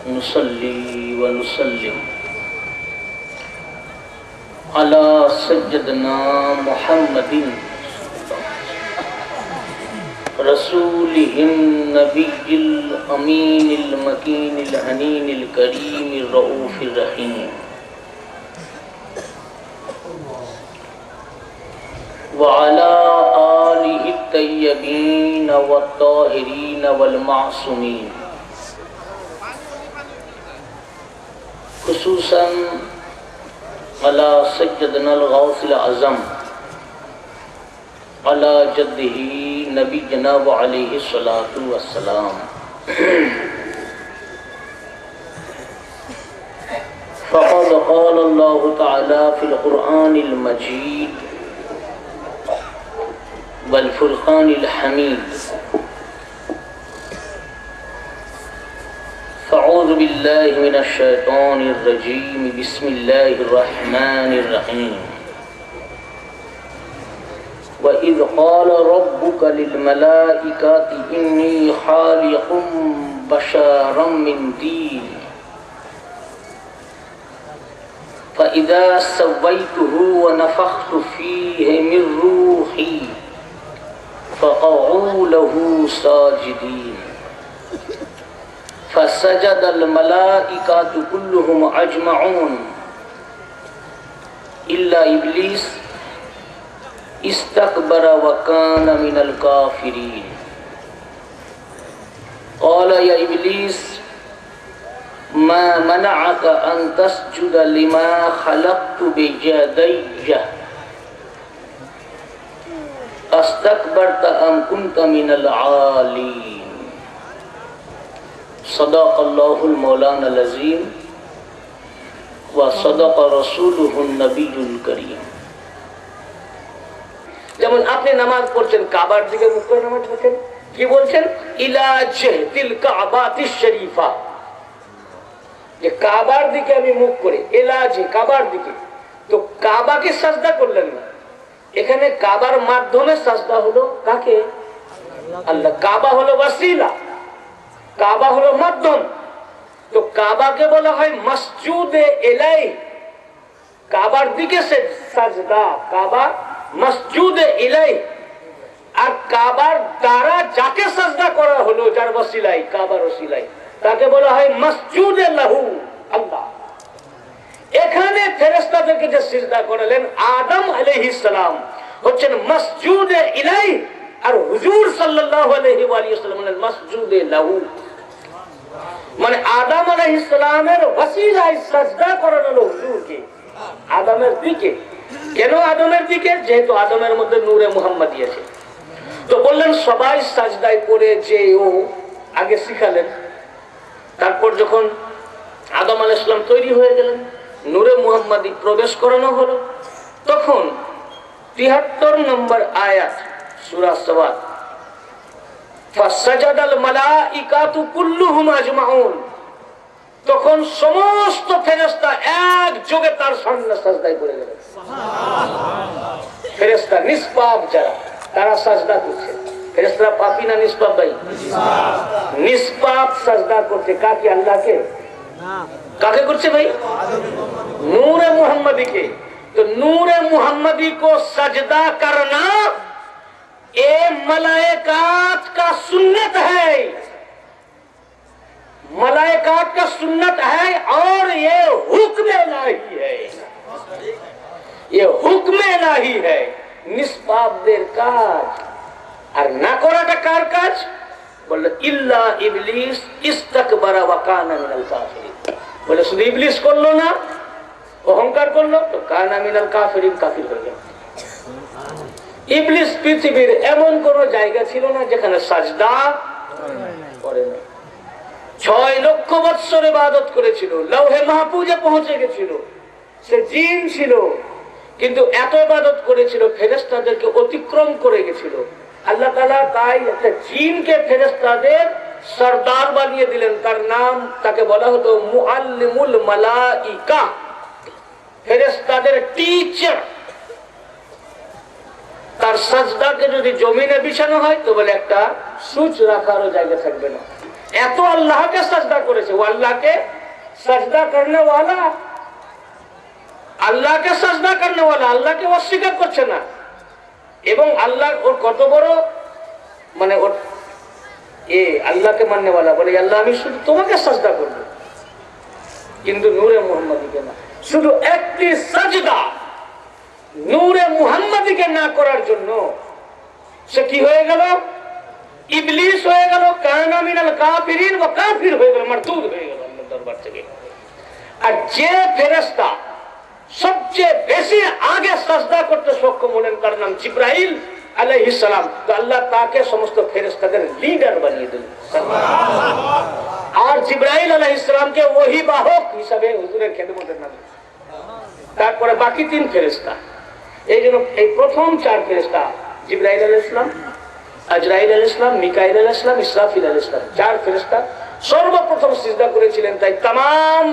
नुसल्ली व नुसल्लिम अला सय्यदना मुहम्मदिन रसूलिहिन नबिय्यिल अमीनिल मकीनिल हनीनिल करीमिर रऊफिर रहीम व अला आलिहि तय्यबीन व ताहिरीन वल मासूमीन खुसूसन अला सय्यदना अल-गौसिल आज़म अला जद्दिही नबीना व अलैहि सलातु वस्सलाम। फ़क़द क़ाल अल्लाहु तआला फ़िल क़ुरआनिल मजीद वल फ़ुरक़ानिल हमीद। अऊज़ु बिल्लाहि मिनश शैतानिर रजीम बिस्मिल्लाहिर रहमानिर रहीम। व इज़ क़ाल रब्बुका लिल मलाइकति इन्नी ख़ालिक़ुम बशरम मिन तीन फ़इज़ा सव्वय्तुहु व नफ़ख़्तु फ़ीहि मिन रूही फ़क़अू लहू साजिदीन फसजदल मलाइकतु कुल्लुहुम अजमऊन इल्ला इब्लीस इस्तकबर व कान मिनल काफिरीन। क़ाल या इब्लीस मा मनअक अन तस्जुद लिमा खलक़तु बियदैया अस्तकबरत अम कुन्त मिनल आलीन। सदक़ल्लाहुल मौलानाल अज़ीम व सदक़ रसूलुहुन नबियुल करीम। যেমন আপনি নামাজ পড়ছেন কাবার দিকে মুখ করে নামাজ পড়ছেন, কি বলছেন? ইলা জিহতিল কাবাতিশ শরীফা, যে কাবার দিকে আমি মুখ করে, ইলাজি কাবার দিকে। তো কাবাকে সাজদা করলেন না, এখানে কাবার মাধ্যমে সাজদা হলো কাকে? আল্লাহ। কাবা হলো ওয়াসিলা, কাবা হলো মাধ্যম। তো কাবাকে বলা হয় মসজিদে ইলাই, কাবার দিকে সে সাজদা, কাবা মসজিদে ইলাই। আর কাবার দ্বারা যাকে সাজদা করা হলো, যার ওসিলাই, কাবার ওসিলাই, তাকে বলা হয় মসজিদে লাহু, আল্লাহ। এখানে ফেরেশতাদেরকে যে সিজদা করালেন আদম আলাইহিস সালাম হচ্ছেন মসজিদে ইলাই, আর হুজুর সাল্লাল্লাহু আলাইহি ওয়া সাল্লাম হলেন মসজিদে লাহু। মানে আদম আলাইহিস সালামের ওসিলায় সিজদা করানো হলো হুজুরকে, আদমের দিকে। কেন আদমের দিকে? যেহেতু আদমের মধ্যে নূরে মুহাম্মাদি আছে। তো বললেন সবাই সাজদায় করে যে ও আগে শিখালেন। তারপর যখন আদম আলাইহিস সালাম তৈরি হয়ে গেলেন, নূরে মুহাম্মাদি প্রবেশ করানো হলো, তখন ৭৩ নম্বর আয়াত সূরা সাবাত, ফাসাজাদাল মালাইকাতু কুল্লুহুম আজমাউন, তখন সমস্ত ফেরেশতা একযোগে তার সামনে সাজদায় পড়ে গেলেন। ফেরেশতা নিষ্পাপ যারা, তারা সাজদা করছে। ফেরেশতারা পাপী না নিষ্পাপ? ভাই নিষ্পাপ সাজদা করছে কাকে? আল্লাহকে। কাকে করছে ভাই? नूर मोहम्मदी के। तो नूर मोहम्मदी को सजदा करना ये मलाइकात का सुन्नत है, मलाइकात का सुन्नत है, और ये हुक्म इलाही है, ये हुक्म इलाही है। निष्पापদের কাজ আর না করাটা কার কাজ? বলল ইল্লা ইবলিস ইস্তাকবারা ওয়া কানা মিনাল কাফিরিন। বলে শুধু ইবলিস করলো না, অহংকার করলো, তো কানা মিনাল কাফিরিন, কাফির হয়ে গেল। ইবলিস পৃথিবীর এমন কোন জায়গা ছিল না যেখানে সাজদা করে না। ৬ লক্ষ বৎসর ইবাদত করেছিল, লৌহে মাহফুজে পৌঁছে গেছিল, সে জিন ছিল, কিন্তু এত ইবাদত করেছিল ফেরেশতাদেরকে অতিক্রম করে গেছিল। আল্লাহ তাআলা তাই একটা জিনকে ফেরেশতাদের সরদার বানিয়ে দিলেন, তার নাম, তাকে বলা হতো মুআল্লিমুল মালাইকা, ফেরেশতাদের টিচার। তার সাজদাকে যদি জমিনে বিছানো হয় তো বলে একটা সুচ রাখারও জায়গা থাকবে না, এত আল্লাহকে সাজদা করেছে, ও আল্লাহকে সাজদা করনে ওয়ালা, আল্লাহকে সাজদা করনে ওয়ালা, আল্লাহকে অস্বীকার করছে না। এবং আল্লাহ ওর কত বড় মানে ওর আল্লাহকে মাননে ওয়ালা বলে আল্লাহ আমি শুধু তোমাকে সাজদা করব, কিন্তু নূরে মুহাম্মাদীকে না। শুধু একটি সাজদা নূরে মুহাম্মাদীকে না করার জন্য সে কি হয়ে গেল? ইবলিস হয়ে গেল, কানা মিনাল কাফিরিন ওয়া কাফির হয়ে গেল, মারদুদ হয়ে গেল আল্লাহর দরবার থেকে। আর যে ফেরেশতা সবচেয়ে বেশি আগে সাজদা করতে সক্ষম হলেন তার নাম জিবরাইল আলাইহিস সালাম। তো আল্লাহ তাকে সমস্ত ফেরেশতাদের লিডার বানিয়ে দিলেন। আর জিবরাইল আলাইহিস সালামকে ওহী বাহক হিসাবে হুজুরের খেদমতের নাম। তারপরে বাকি তিন ফেরেশতা, এই জন্য এই প্রথম চার ফেরেশতা জিবরাইল আলাইহিস সালাম, আজরাইল আলাইহিস সালাম, মিকাইল আলাইহিস সালাম, ইসরাফিল আলাইহিস সালাম, চার ফেরেশতা সর্বপ্রথম সিজদা করেছিলেন। তাই तमाम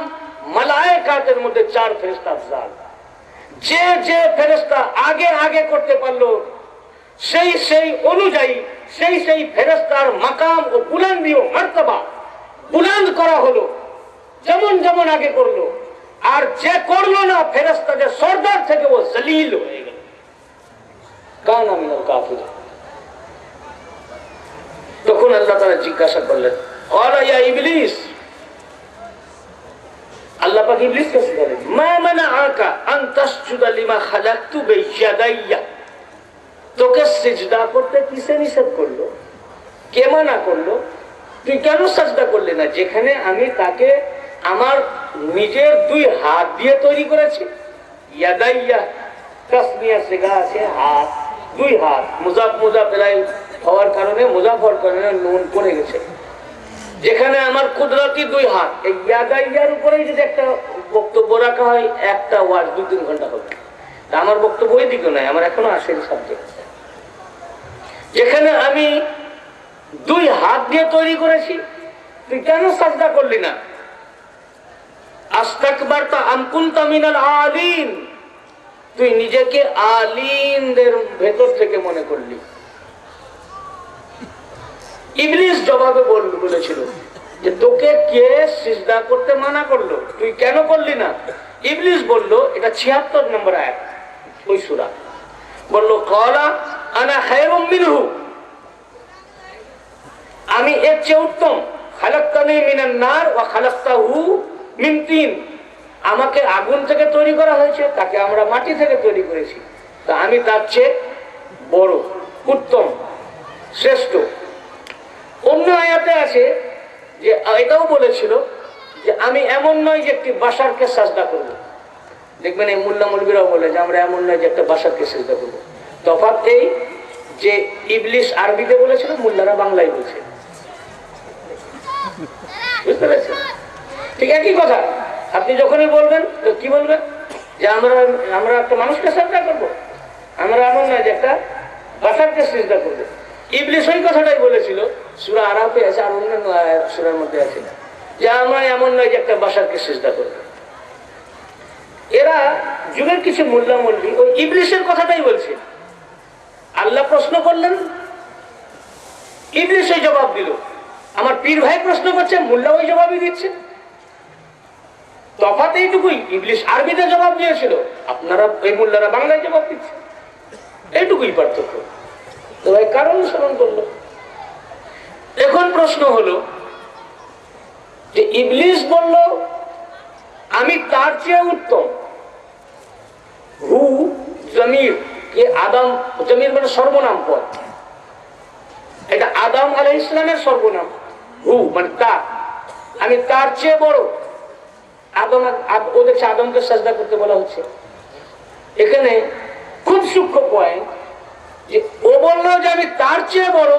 মালায়েকাতের মধ্যে চার ফেরেশতা আফজাল। যে যে ফেরেশতা আগে আগে করতে পারলো সেই সেই অনুযায়ী সেই সেই ফেরেশতার মাকাম ও বুলন্দি ও মর্তবা বুলন্দ করা হলো, যেমন যেমন আগে করলো। আর যে করলো না ফেরেশতাদের সরদার থেকে ও জলিল হয়ে গেল, কানা মিনাল কাফির। তখন আল্লাহ তাআলা জিজ্ঞাসা করলেন, ক্বালা ইয়া ইবলিস, আল্লাহ পাক ইবলিসকে বলেন, মা মানাআকা আন তাসজুদা লিমা খালাকতু বিয়াদাইয়া, তোকে সিজদা করতে কিসে নিষেধ করলো, কে মানা করলো? তুই কেন সাজদা করলি না যেখানে আমি তাকে আমার নিজের দুই হাত দিয়ে তৈরি করেছি? ইয়াদাইয়া তাসমিয়া সিগা আছে হাত, দুই হাত, মুজাফ মুজাফ ইলাইহি হওয়ার কারণে মুজাফ হওয়ার কারণে নুন পড়ে গেছে। যেখানে আমার কুদরতি দুই হাত, এই ইয়াদাইয়ার উপরেই যদি একটা বক্তব্য রাখা হয় একটা ওয়াজ 2-3 ঘন্টা হবে। আমার বক্তব্য ওই দিকে নয়, আমার এখনো আসেনি সাবজেক্ট। যেখানে আমি দুই হাত দিয়ে তৈরি করেছি তুই কেন সাজদা করলি না? আস্তাকবারতা আম কুনতা মিনাল আলিন, তুই নিজেকে আলিমদের ভেতর থেকে মনে করলি। ইবলিস জবাবে বলেছিল যে তোকে কে সিজদা করতে মানা করলো, তুই কেন করলি না? ইবলিস বলল, এটা 76 নম্বর আয়াত ওই সূরা, বলল ক্বালা আনা খায়রুম মিনহু, আমি এর চেয়ে উত্তম। খালাকতানি মিনান নার ওয়া খালাকতাহু মিন তিন, আমাকে আগুন থেকে তৈরি করা হয়েছে, তাকে আমরা মাটি থেকে তৈরি করেছি, তা আমি তার চেয়ে বড়, উত্তম, শ্রেষ্ঠ। অন্য আয়াতে আছে যে এটাও বলেছিল যে আমি এমন নয় যে একটি বাশারকে সাজদা করব। দেখবেন এই মোল্লা মৌলবীরাও বলে যে আমরা এমন নয় যে একটা বাশারকে সাজদা করব। তফাৎ এই যে ইবলিস আরবিতে বলেছিল, মোল্লারা বাংলায় বলছে, বুঝতে পেরেছেন? ঠিক একই কথা। আপনি যখনই বলবেন তো কি বলবেন যে আমরা একটা মানুষকে সাজদা করব, আমরা এমন নয় যে একটা বাশারকে সাজদা করব। ইবলিস ওই কথাটাই বলেছিল, সূরা আরাফে আছে, আর অন্যান্য সূরার মধ্যে আছে, যে আমরা এমন নয় যে একটা বাশারকে সিজদা করব। এরা যুগের কিছু মোল্লা মৌলবি ওই ইবলিসের কথাটাই বলছে। আল্লাহ প্রশ্ন করলেন, ইবলিস ওই জবাব দিল। আমার পীর ভাই প্রশ্ন করছে, মোল্লা ওই জবাবই দিচ্ছে। তফাৎ এইটুকুই, ইবলিস আরবিতে জবাব দিয়েছিল, আপনারা এই মোল্লারা বাংলায় জবাব দিচ্ছে, এইটুকুই পার্থক্য। তো ভাই কারণ অনুসরণ করলো। এখন প্রশ্ন হলো যে ইবলিস বলল আমি তার চেয়ে উত্তম। হু জমির কে আদম, জমির মানে সর্বনাম পদ, এটা আদম আলাইহিস সালামের সর্বনাম। হু মানে তার, আমি তার চেয়ে বড়। আদম, ওদের আদমকে সাজদা করতে বলা হচ্ছে। এখানে খুব সূক্ষ্ম পয়েন্ট যে ও বললো যে আমি তার চেয়ে বড়,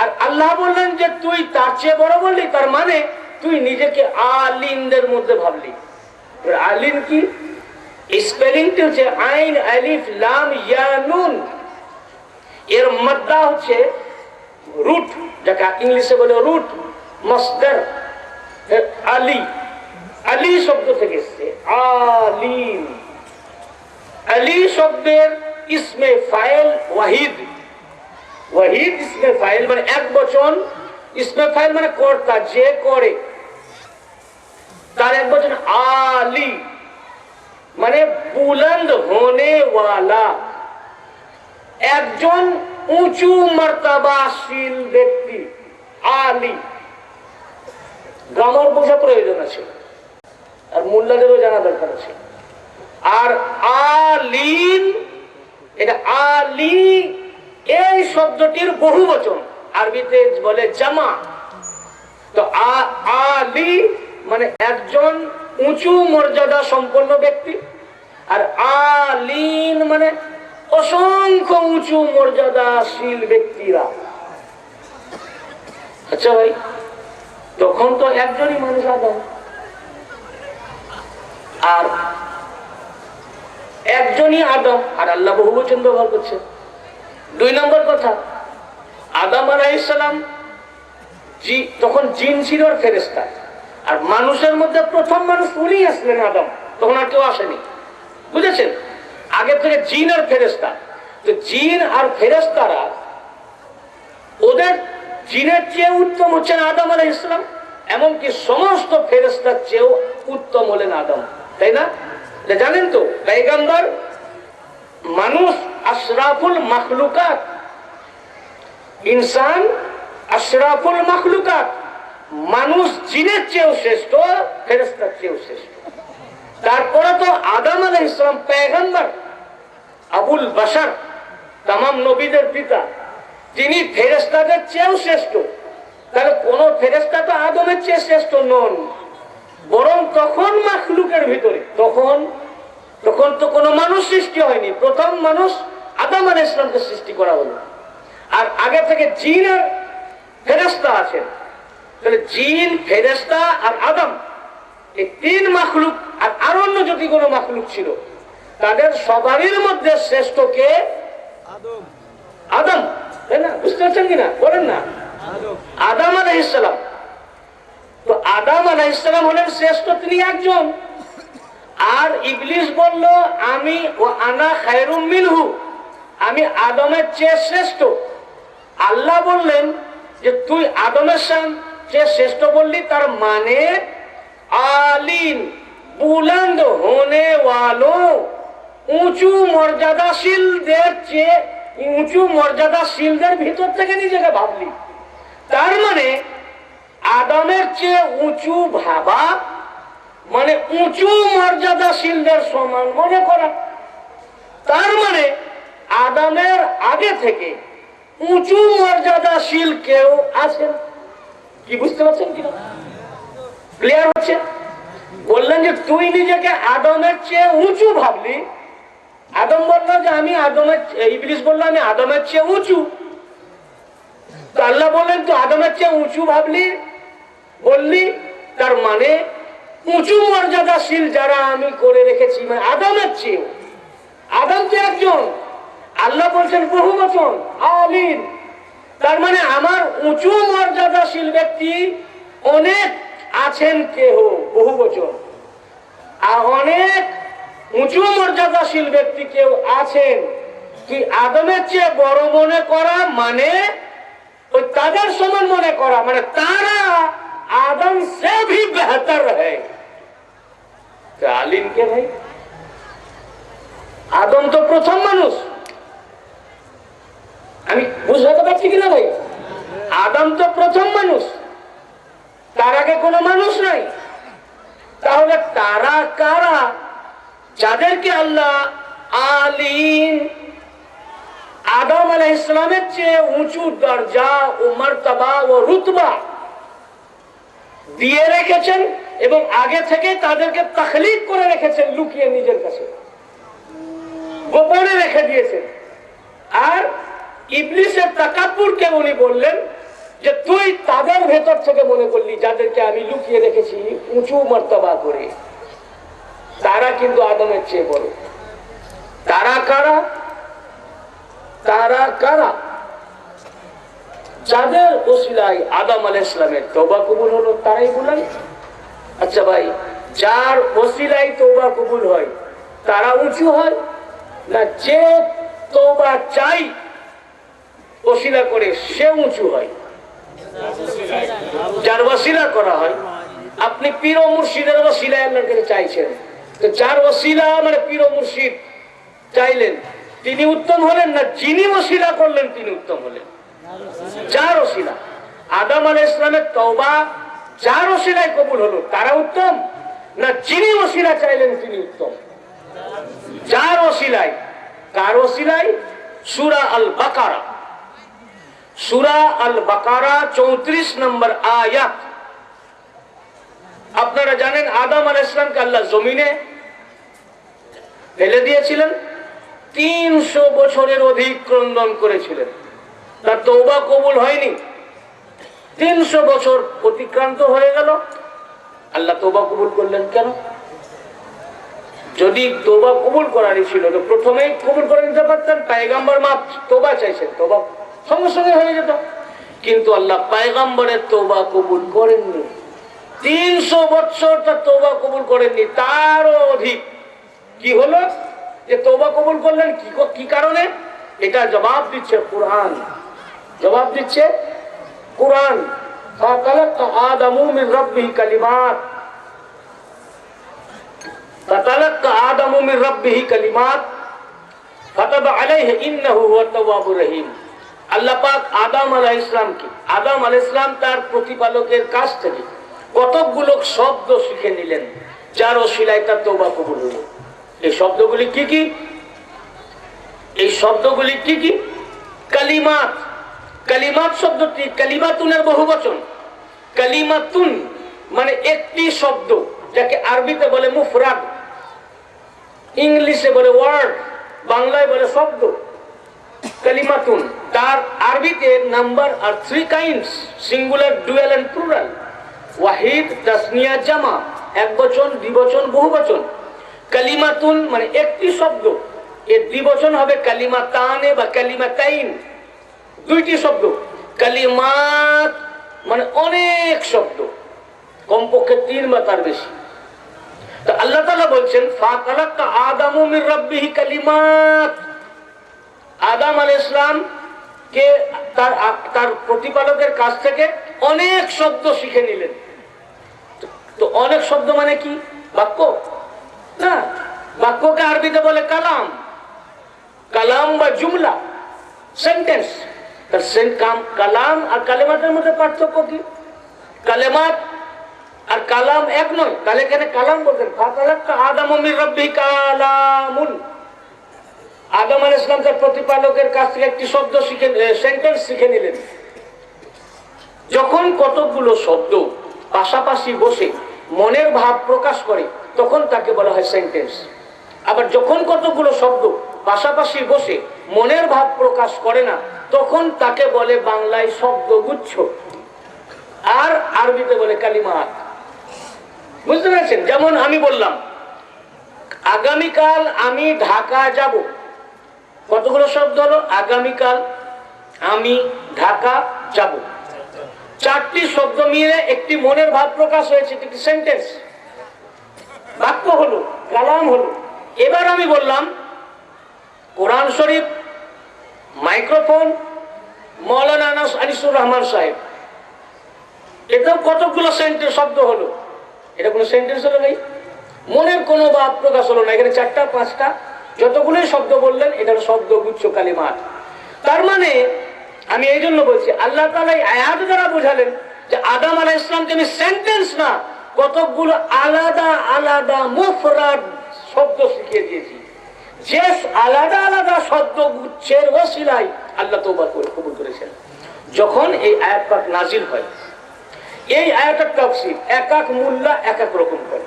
আর আল্লাহ বললেন যে তুই তার চেয়ে বড় বললি, তার মানে তুই নিজেকে আলিমদের মধ্যে ভাবলি। আলিম কি স্পেলিংটি হচ্ছে আইন আলিফ লাম ইয়া নুন, এর মাদ্দা হচ্ছে রুট, যাকে ইংলিশে বলে রুট মাসদার। আলী, আলী শব্দ থেকে এসছে আলিম। আলী শব্দের ইসমে ফাইল ওয়াহিদ, ওয়াহিদ ইসমে ফাইল মানে এক বচন, ইসমে ফাইল মানে কর্তা, যে করে। তার এক বচন আলী মানে বুলন্দ হোনে ওয়ালা, একজন উঁচু মর্তবাশীল ব্যক্তি। আলী গ্রামার বোঝা প্রয়োজন আছে, আর মোল্লাদেরও জানা দরকার আছে। আর আলীন, এটা আলী এই শব্দটির বহু বচন, আরবিতে বলে জামা। তো আলী মানে একজন উঁচু মর্যাদা সম্পন্ন ব্যক্তি, আর আলীন মানে অসংখ্য উঁচু মর্যাদাশীল ব্যক্তিরা। আচ্ছা ভাই, তখন তো একজনই মানুষ আদম, আর একজনই আদম, আর আল্লাহ বহু বচন ব্যবহার করছে। 2 নম্বর কথা, আদম আলাইহিস সালাম তখন জিন ছিল আর ফেরেশতা, আর মানুষের মধ্যে প্রথম মানুষ উনি আসলেন আদম, তখন আর কেউ আসেনি। বুঝেছেন? আগে থেকে জিন আর ফেরেশতা। তো জিন আর ফেরেশতারা, ওদের জিনের চেয়ে উত্তম হচ্ছেন আদম আলাইহিস সালাম, এমনকি সমস্ত ফেরেশতার চেয়েও উত্তম হলেন আদম, তাই না? জানেন তো পয়গম্বর মানুষ আশরাফুল মাখলুকাত, ইনসান আশরাফুল মাখলুকাত, মানুষ জিনের চেয়েও শ্রেষ্ঠ, ফেরেশতার চেয়েও শ্রেষ্ঠ। তারপরে তো আদম আলাইহিস সালাম পয়গম্বর, আবুল বাশার, তামাম নবীদের পিতা, তিনি ফেরেশতাদের চেয়েও শ্রেষ্ঠ। তাহলে কোন ফেরেশতা তো আদমের চেয়ে শ্রেষ্ঠ নন, বরং তখন মাখলুকের ভিতরে, তখন তো কোনো মানুষ সৃষ্টি হয়নি, প্রথম মানুষ আদম আলাইহিস সালামকে সৃষ্টি করা হলো। আর আগে থেকে জিন আর ফেরেশতা আছেন, তাহলে জিন, ফেরেশতা আর আদম, এই 3 মাখলুক। আর আরো অন্য যদি কোনো মাখলুক ছিল, তাদের সবারই মধ্যে শ্রেষ্ঠ কে? আদম, তাই না? বুঝতে পারছেন কিনা বলেন না? আদম আলাইহিস সালাম। তো আদম আলাইহিস সালাম হলেন শ্রেষ্ঠ, তিনি একজন। আর ইবলিস বলল আমি ও আনা খায়রুম মিনহু, আমি আদমের চেয়ে শ্রেষ্ঠ। আল্লাহ বললেন যে তুই আদমের চেয়ে শ্রেষ্ঠ বললি, তার মানে আলীন বুলন্দ হোনে ওয়ালো, উঁচু মর্যাদাশীলদের চেয়ে, উঁচু মর্যাদাশীলদের ভিতর থেকে নিজেকে ভাবলি। তার মানে আদমের চেয়ে উঁচু ভাবা মানে উঁচু মর্যাদাশীলদের সমান মনে করা। তার মানে আদমের আগে থেকে উঁচু মর্যাদাশীল কেউ আছেন। কি বুঝতে পারছেন কিনা? ক্লিয়ার হচ্ছে? বললেন যে তুই নিজেকে আদমের চেয়ে উঁচু ভাবলি। আদম বললো যে আমি আদমের, ইবলিস বললো আমি আদমের চেয়ে উঁচু। তো আল্লাহ বললেন তো আদমের চেয়ে উঁচু ভাবলি বললি, তার মানে উঁচু মর্যাদাশীল যারা আমি করে রেখেছি, মানে আদমের চেয়েও। আদম তো একজন, আল্লাহ বলছেন বহু বচন আলীন, তার মানে আমার উঁচু মর্যাদাশীল ব্যক্তি অনেক আছেন, কেহ বহু বচন। আর অনেক উঁচু মর্যাদাশীল ব্যক্তি কেউ আছেন। তুই আদমের চেয়ে বড় মনে করা মানে ওই তাদের সমান মনে করা, মানে তারা आदम से भी बेहतर है। আলিম কে ভাই? আদম তো প্রথম মানুষ। আমি বুঝাতে পারছি কিনা ভাই? আদম তো প্রথম মানুষ, তার আগে কোনো মানুষ নাই। তাহলে তারা কারা যাদেরকে আল্লাহ আলিম, আদম আলাইহিস সালামের চেয়ে উঁচু দরজা ও মর্তবা ও রুতবা দিয়ে রেখেছেন, এবং আগে থেকে তাদেরকে তাখলিক করে রেখেছেন, লুকিয়ে নিজের কাছে গোপনে রেখে দিয়েছেন। আর ইবলিসের তাকাব্বুরকে উনি বললেন যে তুই তাদের ভেতর থেকে মনে করলি যাদেরকে আমি লুকিয়ে রেখেছি উঁচু মর্তবা করে, তারা কিন্তু আদমের চেয়ে বড়। তারা কারা? তারা কারা যাদের ওসিলায় আদম আলাইহিস সালামের তওবা কবুল হলো, তারাই বলেন। আচ্ছা ভাই, যার ওসিলায় তওবা কবুল হয় তারা উঁচু হয় না যে তওবা চাই ওসিলা করে সে উঁচু হয়? যার ওসিলা করা হয়। আপনি পীর ও মুর্শিদের ওসিলায় আল্লাহর কাছে চাইছেন, তো যার ওসিলা মানে পীর ও মুর্শিদ চাইলেন, তিনি উত্তম হলেন না যিনি ওসিলা করলেন তিনি উত্তম হলেন? যার ওসিলা। আদম আলাইহিস সালামের তওবা যার ওসিলায় কবুল হলো তারা উত্তম, না যিনি ওসিলা চাইলেন তিনি উত্তম? যার ওসিলায়। কার ওসিলায়? সূরা আল বাকারা, সূরা আল বাকারা 34 নম্বর আয়াত। আপনারা জানেন আদম আলাইহিস সালামকে আল্লাহ জমিনে ফেলে দিয়েছিলেন, 300 বছরের অধিক ক্রন্দন করেছিলেন, তার তওবা কবুল হয়নি। 300 বছর অতিক্রান্ত হয়ে গেল, আল্লাহ তওবা কবুল করলেন কেন? যদি তওবা কবুল করারই ছিল তো প্রথমেই কবুল করে নিতে পারতেন। পয়গম্বর মাপ তওবা চাইছেন, তওবা সঙ্গে সঙ্গে হয়ে যেত, কিন্তু আল্লাহ পয়গম্বরের তওবা কবুল করেননি। 300 বছর তার তওবা কবুল করেননি, তারও অধিক। কি হলো যে তওবা কবুল করলেন কি কারণে? এটা জবাব দিচ্ছে কুরআন, জবাব দিচ্ছে কুরআন। ফাতালাক্কা আদামু মির রাব্বিহি কালিমাত, ফাতালাক্কা আদামু মির রাব্বিহি কালিমাত ফাতাবা আলাইহি ইন্নাহু হুয়াত তাওয়াবুর রহিম। আল্লাহ পাক আদম আলাইহিস সালামকে, আদম আলাইহিস সালাম তার প্রতিপালকের কাছ থেকে কতকগুলো শব্দ শিখে নিলেন, যার ওসিলায় তার তওবা কবুল হলো। এই শব্দগুলি কি কি? এই শব্দগুলি কি কি? কালিমাত। কালিমাত শব্দটি কালিমাতুনের বহুবচন। কালিমাতুন মানে একটি শব্দ, যাকে আরবিতে বলে মুফরাদ, ইংলিশে বলে ওয়ার্ড, বাংলায় বলে শব্দ। কালিমাতুন তার আরবিতে নাম্বার আর 3 kinds, singular, dual and plural. ওয়াহিদ, তাসনিয়া, জামা, এক বচন, দ্বিবচন, বহুবচন। কালিমাতুন মানে একটি শব্দ, এর দ্বিবচন হবে কালিমাতানে বা কালিমাতাইন, দুইটি শব্দ। কালিমাত মানে অনেক শব্দ, কমপক্ষে 3 বা তার বেশি। তো আল্লাহ তাআলা বলছেন ফাতালাক্কা আদামু মির রাব্বিহি কালিমাত। আদম আলাইহিস সালাম কে তার প্রতিপালকের কাছ থেকে অনেক শব্দ শিখে নিলেন। তো অনেক শব্দ মানে কি? বাক্য না, বাক্যকে আরবিতে বলে কালাম। কালাম বা জুমলা, সেন্টেন্স। কালাম আর কালেমাতের মধ্যে পার্থক্য কি? কালেমাত আর কালাম এক নয়, তাহলে এখানে কালাম বলতেন। ফাতালাক্কা আদামু মির রাব্বিহি কালামুন। আদম আলাইহিস সালাম তার প্রতিপালকের কাছ থেকে একটি শব্দ শিখে, সেন্টেন্স শিখে নিলেন। যখন কতগুলো শব্দ পাশাপাশি বসে মনের ভাব প্রকাশ করে তখন তাকে বলা হয় সেন্টেন্স। আবার যখন কতগুলো শব্দ পাশাপাশি বসে মনের ভাব প্রকাশ করে না তখন তাকে বলে বাংলায় শব্দগুচ্ছ, আর আরবিতে বলে কালিমাত। বুঝতে পেরেছেন? যেমন আমি বললাম আগামীকাল আমি ঢাকা যাব, কতগুলো শব্দ হলো? আগামীকাল আমি ঢাকা যাব, 4টি শব্দ মিলে একটি মনের ভাব প্রকাশ হয়েছে, একটি সেন্টেন্স, বাক্য হলো, কালাম হলো। এবার আমি বললাম কোরআন শরীফ, মাইক্রোফোন, মৌলানা আনিসুর রহমান সাহেব, এটাও কতগুলো সেন্টেন্স শব্দ হলো? এটা কোনো সেন্টেন্স হলো ভাই? মনের কোনো ভাব প্রকাশ হলো না। এখানে 4টা 5টা যতগুলোই শব্দ বললেন এটা হলো শব্দগুচ্ছ, কালিমাত। তার মানে আমি এই জন্য বলছি আল্লাহ তাআলা এই আয়াত দ্বারা বোঝালেন যে আদম আলাইহিস সালামকে আমি সেন্টেন্স না, কতগুলো আলাদা আলাদা মুফরাদ শব্দ শিখিয়ে দিয়েছি, যে আলাদা আলাদা শব্দগুচ্ছের ওসিলায় আল্লাহ তওবা কবুল করেছেন। যখন এই আয়াত পাক নাজিল হয়, এই আয়াতের তাফসীর এক এক মুল্লা এক এক রকম করে।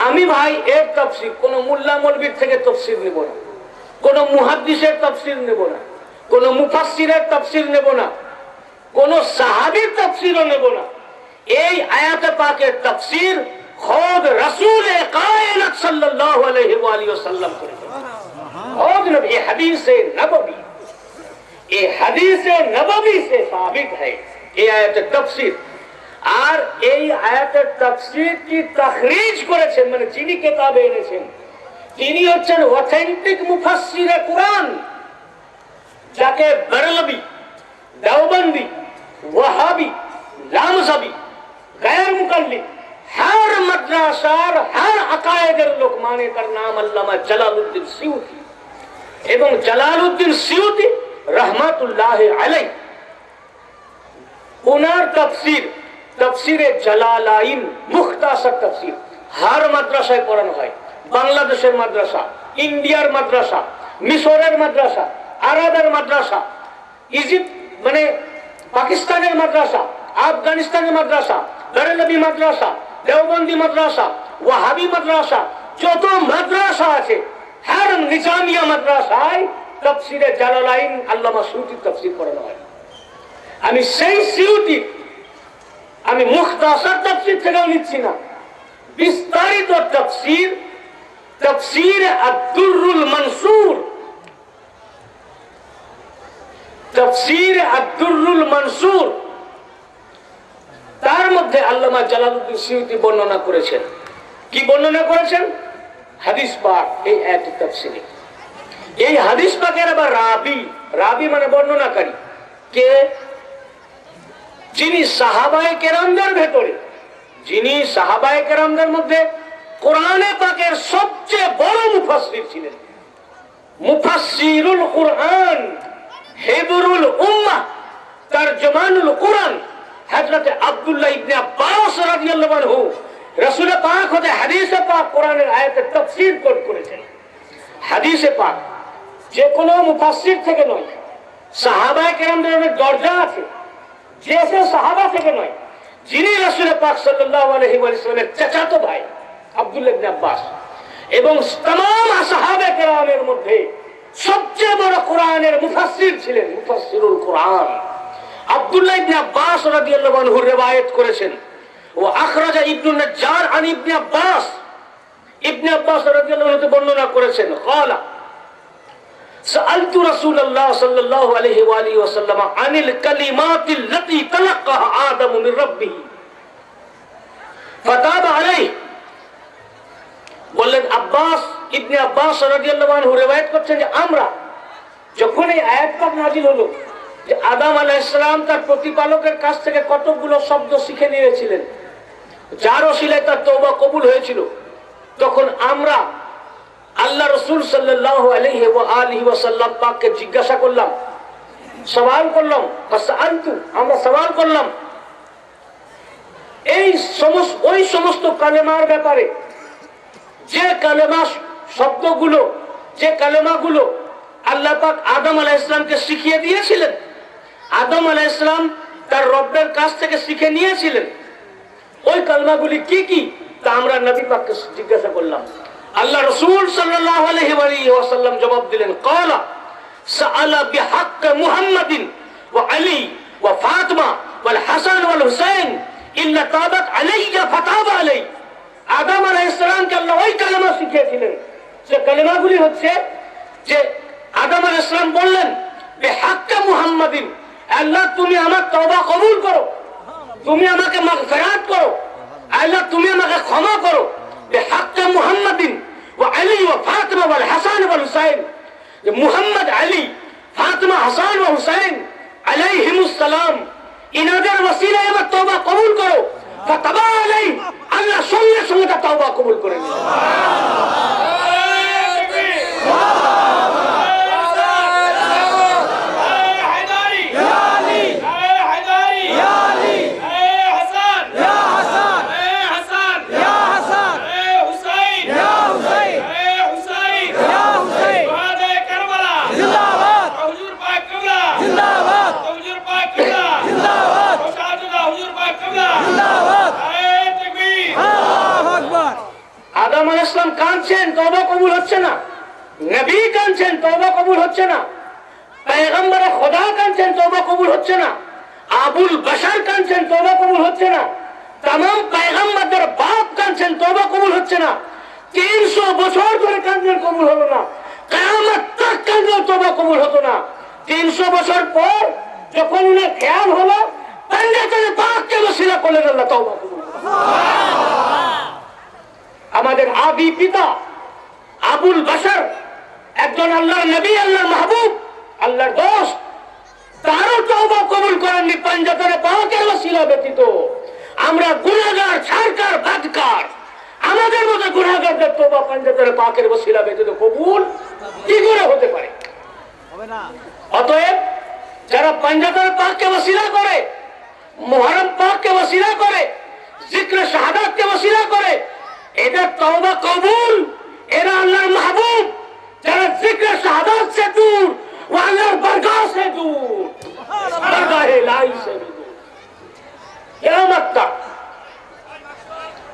আমি ভাই এর তাফসীর কোন মুল্লা মৌলবীর থেকে তাফসীর নেব না, কোন মুহাদ্দিসের তাফসীর নেব না, কোন মুফাসসিরের তাফসীর নেব না, কোন সাহাবীর তাফসীরও নেব না। এই আয়াতে পাকের তাফসীর খোদ রাসূল কায়নাত সাল্লাল্লাহু আলাইহি ওয়া আলিহি ওয়াসাল্লাম করেছেন। খোদ নবী, এই হাদিসে নববী, এই হাদিসে নববী সে সাবিত है এই আয়াতের তাফসীর। আর এই আয়াতের তাফসীর কি তাখরিজ করেছেন, মানে যিনি কিতাবে এনেছেন তিনি হচ্ছেন অথেন্টিক মুফাসসিরে কুরআন, যাকে বেরলভী, দেওবন্দি, ওয়াহাবি, লামজাবি, গায়ের মুকাল্লিদ, हर মাদ্রাসার हर আকায়েদের লোক মানে তার নাম আল্লামা জালালউদ্দিন সিউতি। এবং জালালউদ্দিন সিউতি রহমাতুল্লাহ আলাইহি ওনার তাফসীর, তাফসীরে জালালাইন মুখতাসার তাফসীর हर মাদ্রাসায় পড়ানো হয়। বাংলাদেশের মাদ্রাসা, ইন্ডিয়ার মাদ্রাসা, মিশরের মাদ্রাসা, আরবের মাদ্রাসা, ইজিপ্ট মানে পাকিস্তানের মাদ্রাসা, আফগানিস্তানের মাদ্রাসা, বেরেলভি মাদ্রাসা, দেওবন্দি মাদ্রাসা, ওয়াহাবি মাদ্রাসা, যত মাদ্রাসা আছে हर নিজামিয়া মাদ্রাসায় তাফসীরে জালালাইন আল্লামা সিউতির তাফসীর পড়ানো হয়। আমি সেই সিউতি আমি মুখতাসার তাফসীর থেকেও নিচ্ছি না, বিস্তারিত তাফসীর, তাফসীর আদ-দুররুল মানসুর, তাফসীর আদ-দুররুল মানসুর, তার মধ্যে আল্লামা জালালউদ্দিন সিউতি বর্ণনা করেছেন। কি বর্ণনা করেছেন? হাদিস পাক এই এক তাফসীরে। এই হাদিস পাকের আবার রাবি, রাবি মানে বর্ণনাকারী কে? যিনি সাহাবায়ে কেরামদের ভেতরে, যিনি সাহাবায়ে কেরামদের মধ্যে কোরআনে পাকের সবচেয়ে বড় মুফাসসির ছিলেন, মুফাসসিরুল কুরআন, হিবরুল উম্মাহ, তারজমানুল কুরআন হযরত আব্দুল্লাহ ইবনে আব্বাস রাদিয়াল্লাহু আনহু রাসূল পাক হতে হাদিসে পাক কোরআনের আয়াতের তাফসীর করেছেন। হাদিসে পাক যে কোনো মুফাসসির থেকে নয়, সাহাবায়ে কেরামদের অনেক দরজা আছে, যে সে সাহাবা থেকে নয়, যিনি রাসূল পাক সাল্লাল্লাহু আলাইহি ওয়াসাল্লামের চাচাতো ভাই আব্দুল্লাহ ইবনে আব্বাস এবং तमाम সাহাবায়ে কেরামের মধ্যে সবচেয়ে বড় কোরআনের মুফাসসির ছিলেন, মুফাসসিরুল কোরআন আব্দুল্লাহ ইবনে আব্বাস রাদিয়াল্লাহু আনহু রিওয়ায়াত করেছেন। ও আখরাজা ইবনে নাজ্জার আন ইবনে আব্বাস, ইবনে আব্বাস রাদিয়াল্লাহু আনহু বর্ণনা করেছেন ক্বালা সাআলতু রাসূলুল্লাহ সাল্লাল্লাহু আলাইহি ওয়া আলিহি ওয়াসাল্লাম আনিল কালিমাতিল্লাতী তালাক্কাহা আদম মির রাব্বিহি ফাতাবা আলাইহি। বললেন আব্বাস, ইবনে আব্বাস রাদিয়াল্লাহু আনহু রিওয়ায়াত করছেন যে আমরা যখন এই আয়াতটা নাযিল হলো যে আদম আলাইহিস সালাম তার প্রতিপালকের কাছ থেকে কতগুলো শব্দ শিখে নিয়েছিলেন, যার ওসিলায় তার তওবা কবুল হয়েছিল, তখন আমরা আল্লাহ রাসূল সাল্লাল্লাহু আলাইহি ওয়া আলিহি ওয়াসাল্লাম পাককে জিজ্ঞাসা করলাম, সওয়াল করলাম, ফাসআলতু, আমরা সওয়াল করলাম ওই সমস্ত কালেমার ব্যাপারে যে কালেমা শব্দগুলো, যে কালেমাগুলো আল্লাহ পাক আদম আলাইহিস সালামকে শিখিয়ে দিয়েছিলেন, আদম আলাইহিস সালাম তার রবের কাছ থেকে শিখে নিয়েছিলেন, ওই কালেমাগুলি কি কি তা আমরা নবী পাককে জিজ্ঞাসা করলাম। আল্লাহ রাসূল সাল্লাল্লাহু আলাইহি ওয়াসাল্লাম জবাব দিলেন, ক্বালা সাআলা বিহাক্ক মুহাম্মাদিন ওয়া আলী ওয়া ফাতিমা ওয়াল হাসান ওয়াল হুসাইন ইল্লা তাবাত আলাইয়া ফাতাবা আলাই। আদম আলাইহিস সালামকে আল্লাহ ওই কালেমা শিখিয়েছিলেন, সে কালেমাগুলি হচ্ছে যে আদম আলাইহিস সালাম বললেন বিহাক্ক মুহাম্মাদিন, আল্লাহ তুমি আমার তওবা কবুল করো, তুমি আমাকে মাগফিরাত করো, আল্লাহ তুমি আমাকে ক্ষমা করো। বিহাক্ক মুহাম্মাদিন ওয়া আলী ওয়া ফাতিমা ওয়াল হাসান ওয়াল হুসাইন, যে মুহাম্মদ, আলী, ফাতিমা, হাসান ওয়া হুসাইন আলাইহিমুস সালাম, ইনাদের ওসিলায় আমার তওবা কবুল করো। ফাতাবা আলাই, আল্লাহ সঙ্গে সঙ্গে তার তওবা কবুল করে নিলেন। আদম আলাইহিস সালাম কাঁদছেন, তওবা কবুল হচ্ছে না, নবী কাঁদছেন, তওবা কবুল হচ্ছে না, পয়গম্বরে খোদা কাঁদছেন, তওবা কবুল হচ্ছে না, আবুল বশর কাঁদছেন, তওবা কবুল হচ্ছে না, तमाम পয়গম্বরদের বাপ কাঁদছেন, তওবা কবুল হচ্ছে না, 300 বছর ধরে কাঁদলেন, কবুল হলো না, কিয়ামত তক কাঁদলেও তওবা কবুল হতো না। 300 বছর পর যখন উনার খেয়াল হলো, পাঞ্জাতনে পাককে ওসিলা করলেন, আল্লাহ তওবা কবুল করলেন। আমাদের আদি পিতা আবুল বশর একজন আল্লাহর নবী, আল্লাহর মাহবুব, আল্লাহর দোস্ত, কারো তওবা কবুল করেননি পাঞ্জাতনে পাকের ওসিলা ব্যতীত। আমরা গুনাহগার, ছারকার, বাদকার, আমাদের মতো গুনাহগারদের তওবা পাঞ্জাতনে পাকের ওসিলা ব্যতীত কবুল কি করে হতে পারে? অতএব যারা পাঞ্জাতনে পাককে ওসিলা করে, মুহররম পাককে ওসিলা করে, জিক্র শাহাদাতকে ওসিলা করে, এদের তওবা কবুল, এরা আল্লাহর মাহবুব। যারা জিক্র শাহাদাত সে দূর, वो अल्लाह बरगाह से दूर, बरगाह इलाही से भी दूर, कियामत तक।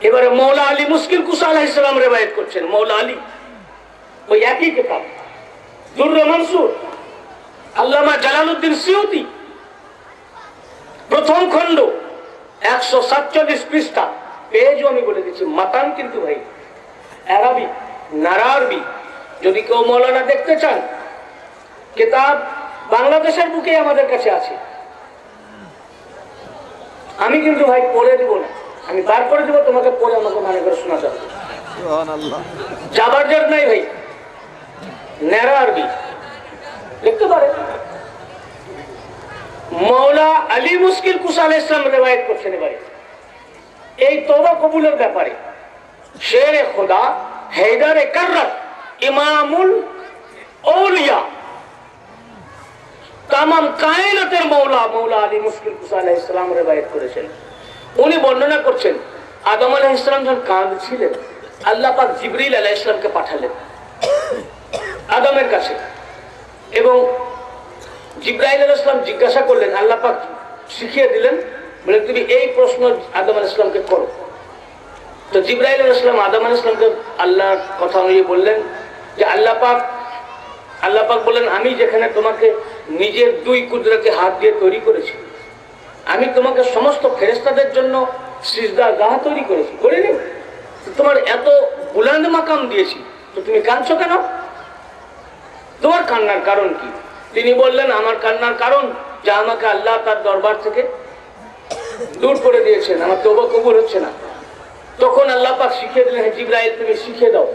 এবারে মৌলা আলী মুশকিল কুসা আলাইহিস সালাম রিওয়ায়াত করছেন। মৌলা আলী ওই একই কিতাব দুররে মনসুর, আল্লামা জালালউদ্দিন সিউতি, প্রথম খণ্ড 147 পৃষ্ঠা, পেজও আমি বলে দিচ্ছি, মাতান কিন্তু ভাই আরবি নারা আরবি। যদি কেউ মৌলানা দেখতে চান, কিতাব বাংলাদেশের বুকে আমাদের কাছে আছে। আমি কিন্তু ভাই পড়ে দিব না, আমি বার করে দেবো, তোমাকে পড়ে আমাকে মানে করে শোনাতে হবে। জাবারজার নাই ভাই, নেরা আরবি দেখতে পারে। মৌলা আলী মুশকিল কুসা আলাইহিস সালাম রিওয়ায়াত করছেন এবারে এই তওবা কবুলের ব্যাপারে। শের খোদা হায়দার কাররাত ইমামুল আউলিয়া, তামাম কায়নাতের মৌলা, মৌলা আলী মুশকিল কুসা আলাইহিস সালাম রিওয়ায়াত করেছেন। উনি বর্ণনা করছেন, আদম আলাইহিস সালাম যখন কাঁদছিলেন, আল্লাহ পাক জিবরিল আলাইহিস সালামকে পাঠালেন আদমের কাছে, এবং জিবরাইল আলাইহিস সালাম জিজ্ঞাসা করলেন, আল্লাহ পাক শিখিয়ে দিলেন, বলে তুমি এই প্রশ্ন আদম আলাইহিস সালামকে করো। তো জিবরাইল আলাইহিস সালাম আদম আলাইহিস সালামকে আল্লাহর কথা অনুযায়ী বললেন যে আল্লাহ পাক বললেন, আমি যেখানে তোমাকে নিজের দুই কুদরতে হাত দিয়ে তৈরি করেছি, আমি তোমাকে সমস্ত ফেরেশতাদের জন্য সিজদা গাহ তৈরি করেছি, করিনি? তোমার এত বুলন্দ মাকাম দিয়েছি, তো তুমি কাঁদছো কেন? তোমার কান্নার কারণ কি? তিনি বললেন, আমার কান্নার কারণ যে আমাকে আল্লাহ তার দরবার থেকে দূর করে দিয়েছেন, আমার তওবা কবুল হচ্ছে না। তখন আল্লাহ পাক শিখিয়ে দিলেন, জিবরাইল তুমি শিখিয়ে দাও,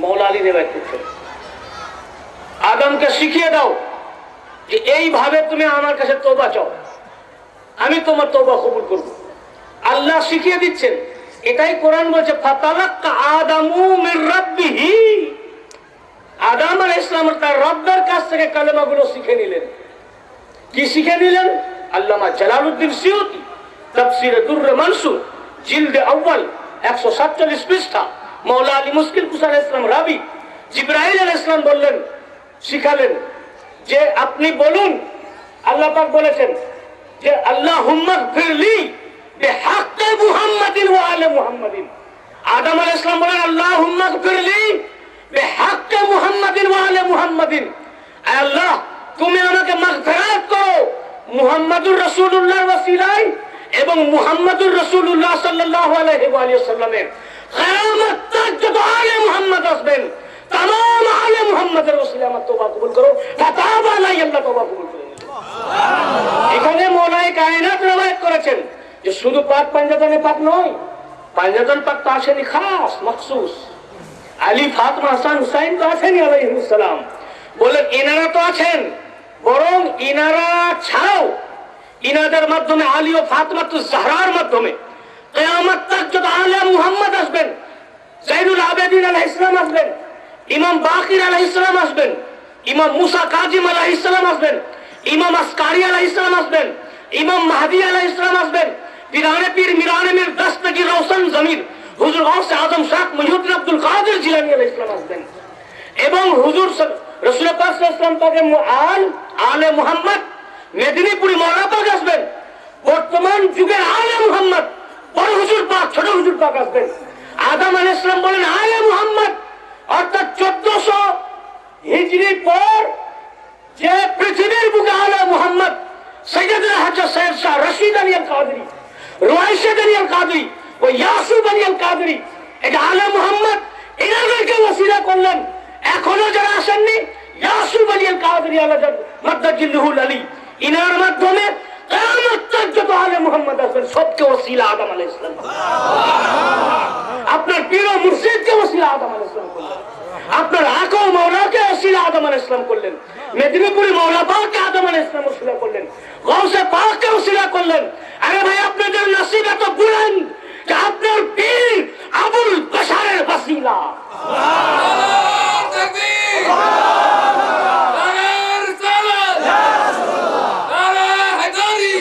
মৌলা আলী রিওয়ায়াত করছেন, আদমকে শিখিয়ে দাও যে এইভাবে তুমি আমার কাছে তওবা চাও, আমি তোমার তওবা কবুল করব। আল্লাহ শিখিয়ে দিচ্ছেন, এটাই কোরআন বলছে, ফাতালাক্কা আদামু মির রাব্বিহি, আদম আলাইহিস সালাম তার রবের কাছ থেকে কালেমাগুলো শিখে নিলেন। কি শিখে নিলেন? আল্লামা জালালউদ্দিন সিউতি তাফসীরে দুররে মনসুর জিলদে আউয়াল 147 পৃষ্ঠা, মৌলা আলী মুশকিল কুসা আলাইহিস সালাম রাবি জিবরাইল আলাইহিস সালাম বললেন, শিখালেন যে আপনি বলুন, আল্লাহ পাক বলেছেন যে আল্লাহুম্মা গফিরলি বিহাক্কি মুহাম্মাদিন ওয়া আলি মুহাম্মাদিন। আদম আলাইহিস সালাম বলেন, আল্লাহুম্মা গফিরলি বিহাক্কি মুহাম্মাদিন ওয়া আলি মুহাম্মাদিন, আল্লাহ তুমি আমাকে মাগফিরাত করো মুহাম্মাদুর রাসূলুল্লাহর ওসিলায় এবং মুহাম্মাদুর রাসূলুল্লাহ সাল্লাল্লাহু আলাইহি ওয়া আলিহি ওয়াসাল্লামের কিয়ামত তক যত আলে মুহাম্মদ আসবেন, तमाम आले মুহাম্মদের ওসিলায় আমার তওবা কবুল করো, ফাতাবা আলাই, আল্লাহ তওবা কবুল করে নিলেন। এখানে মৌলাই কায়নাত রিওয়ায়াত করেছেন যে শুধু পাক পাঞ্জাতনে পাক নয়, পাঞ্জাতন পাক তো আসেনি, খাস মখসুস আলী ফাতেমা হাসান হুসাইন তো আছেনই আলাইহিস সালাম। বলেন ইনারা তো আছেন, বরং ইনারা ছাড়াও ইনাদের মাধ্যমে আলী ও ফাতেমাতুজ জাহরার মাধ্যমে কিয়ামত তক যত আলে মুহাম্মদ আসবেন, জাইনুল আবেদিন আলাইহিস সালাম আসবেন, ইমাম বাকির আলাইহিস সালাম আসবেন, ইমাম মুসা কাজিম আলাইহিস সালাম আসবেন, ইমাম আসকারি আলাইহিস সালাম আসবেন, ইমাম মাহদি আলাইহিস সালাম আসবেন, পিরানে পীর মিরানে মির দস্তগি রওশন জমির হুজুর গৌস আজম শাহ মুহিউদ্দিন আব্দুল কাদের জিলানী আলাইহিস সালাম আসবেন, এবং হুজুর রাসূল পাক সাল্লাল্লাহু আলাইহি ওয়াসাল্লাম পাকের আলে মুহাম্মদ মেদিনীপুরি মওলানা পাক আসবেন। বর্তমান যুগের আলে মুহাম্মদ বড় হুজুর পাক, ছোট হুজুর পাক আসবেন। আদম আলাইহিস সালাম বলেন আলে মুহাম্মদ, অর্থাৎ 1400 হিজরির পর যে পৃথিবীর বুকে আলে মুহাম্মদ সৈয়দনা হযরত সৈয়দ শাহ রশিদ আলী আল কাদরি, রুয়াইশাদ আলী আল কাদরি ও ইয়াসুব আলী আল কাদরি, এটা আলে মুহাম্মদ এনাদেরকে ওসিলা করলেন। এখনো যারা আসেননি, ইয়াসুব আলী আল কাদরি আলাদা মাদ্দাজিল্লুহুল আলী, ইনার মাধ্যমে কিয়ামত তক যত আলে মুহাম্মদ আসবেন সবকে ওসিলা আদম আলাইহিস সালাম। আপনার পীর ও মুর্শিদকে ওসিলা আদম আলাইহিস সালাম করলেন, আপনার আকা ও মাওলাকে ওসিলা আদম আলাইহিস সালাম করলেন, মেদিনীপুরে মৌলা পাককে আদম আলাইহিস সালাম ওসিলা করলেন, গাউসে পাককে ওসিলা করলেন। আরে ভাই আপনাদের নসিব এত বুলন্দ যে আপনার পীর আবুল বাশারের ওসিলা। আল্লাহু তাকবীর, নারায়ে রিসালাত, নারায়ে হায়দারি,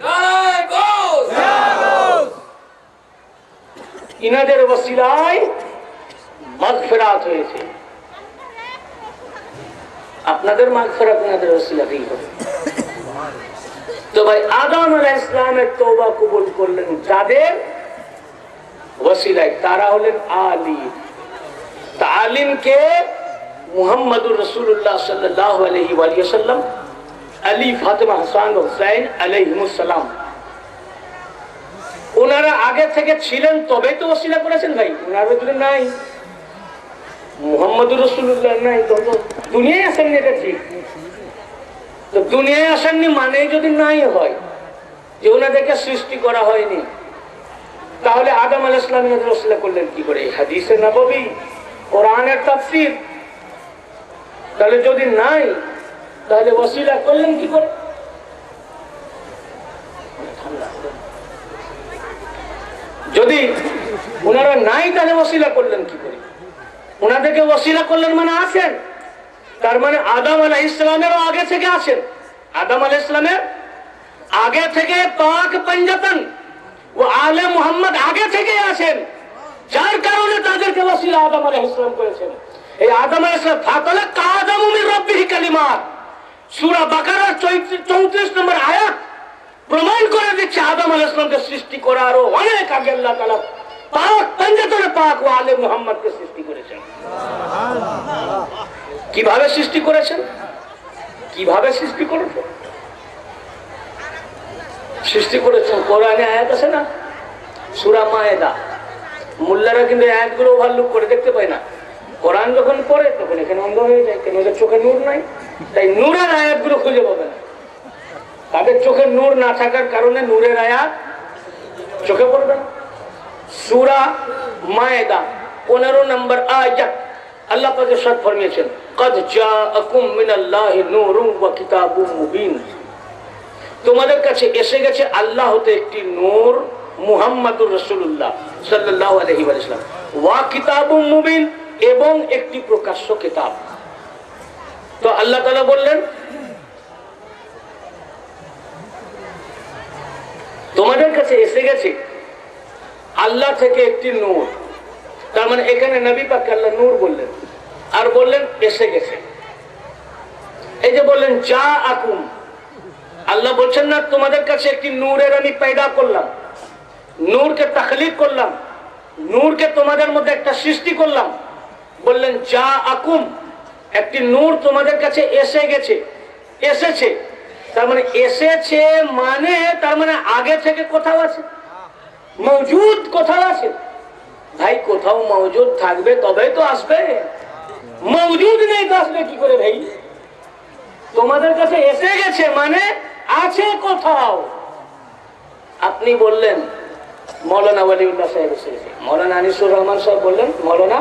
নারায়ে গাউস। ইনাদের ওসিলায় মাগফিরাত হয়েছে। আপনাদের মাগফিরাত ইনাদের ওসিলাতেই হবে। তো ভাই আদম আলাইহিস সালামের তওবা কবুল করলেন যাদের ওসিলায়, তারা হলেন আলী। তালিমকে মুহাম্মদুর রাসূলুল্লাহ সাল্লাল্লাহু আলাইহি ওয়া সাল্লাম, আলী, ফাতেমা, হাসান, হুসাইন আলাইহিমুস সালাম, ওনারা আগে থেকে ছিলেন তবেই তো ওসিলা করেছেন ভাই। ওনারা যদি নাই, মুহাম্মদুর রাসূলুল্লাহ নাই, তো দুনিয়ায় আসেননি, এটা ঠিক। তো দুনিয়ায় আসেননি মানে যদি নাই হয় যে ওনাদেরকে সৃষ্টি করা হয়নি, তাহলে আদম আলাইহিস সালাম এর ওসিলা করলেন কি করে? হাদিসে নববী, কোরআনের তাফসীর। তাহলে যদি নাই তাহলে ওসিলা করলেন কি করে? যদি ওনারা নাই তাহলে ওসিলা করলেন কি করে? ওনাদেরকে ওসিলা করলেন মানে আছেন, তার মানে আদম আলাইহিস সালামেরও আগে থেকে আছেন। আদম আলাইহিস সালামের আগে থেকে পাক পঞ্জতন ও আলে মুহাম্মদ আগে থেকে আছেন, যার কারণে তাদেরকে ওসিলা আদম আলাইহিস সালাম করেছেন। এই আদম আলাইহিস সালাম ফাতালাকা আদমু মির রাব্বিহি কালিমাত, সূরা বাকারার 34 নম্বর আয়াত প্রমাণ করে দিচ্ছে আদম আলাইহিস সালামকে সৃষ্টি করারও অনেক আগে আল্লাহ তাআলা পাক পঞ্জতনে পাক ও আলে মুহাম্মদকে সৃষ্টি করেছেন। কিভাবে সৃষ্টি করেছেন? কিভাবে সৃষ্টি করেছেন? সৃষ্টি করেছেন কোরআনে আয়াত আছে না, সূরা মায়েদা। মোল্লারা কিন্তু আয়াতগুলো ওভারলুক করে দেখতে পায় না। কোরআন যখন পড়ে তখন এখানে অন্ধ হয়ে যায়, কেন ওদের চোখে নূর নাই, তাই নূরের আয়াতগুলো খুঁজে পাবে না। তাদের চোখে নূর না থাকার কারণে নূরের আয়াত চোখে পড়বে না। সূরা মায়েদা 15 নম্বর আয়াত আল্লাহ পাক ইরশাদ ফরমিয়েছেন, কদ জাআকুম মিনাল্লাহি নূরুন ওয়া কিতাবুম মুবিন, তোমাদের কাছে এসে গেছে আল্লাহ হতে একটি নূর, মুহাম্মদুর রাসূলুল্লাহ সাল্লাল্লাহু আলাইহি ওয়া সাল্লাম, ওয়া কিতাবুম মুবিন, এবং একটি প্রকাশ্য কিতাব। তো আল্লাহ তাআলা বললেন তোমাদের কাছে এসে গেছে আল্লাহ থেকে একটি নূর, তার মানে এখানে নবী পাককে আল্লাহ নূর বললেন আর বললেন এসে গেছে। এই যে বললেন যা আকুম, আল্লাহ বলছেন না তোমাদের কাছে একটি নূরের আমি পয়দা করলাম, নূরকে তাখলিক করলাম, নূরকে তোমাদের মধ্যে একটা সৃষ্টি করলাম। বললেন যা আকুম, একটি নূর তোমাদের কাছে এসে গেছে, এসেছে। তার মানে এসেছে মানে তার মানে আগে থেকে কোথাও আছে, মওজুদ কোথাও আছে। ভাই কোথাও মওজুদ থাকবে তবেই তো আসবে, মওজুদ নেই তো আসবে কি করে ভাই? তোমাদের কাছে এসে গেছে মানে আছে কোথাও। আপনি বললেন মৌলানা ওয়ালিউল্লাহ সাহেব এসে গেছে, মৌলানা আনিসুর রহমান সাহেব বললেন মৌলানা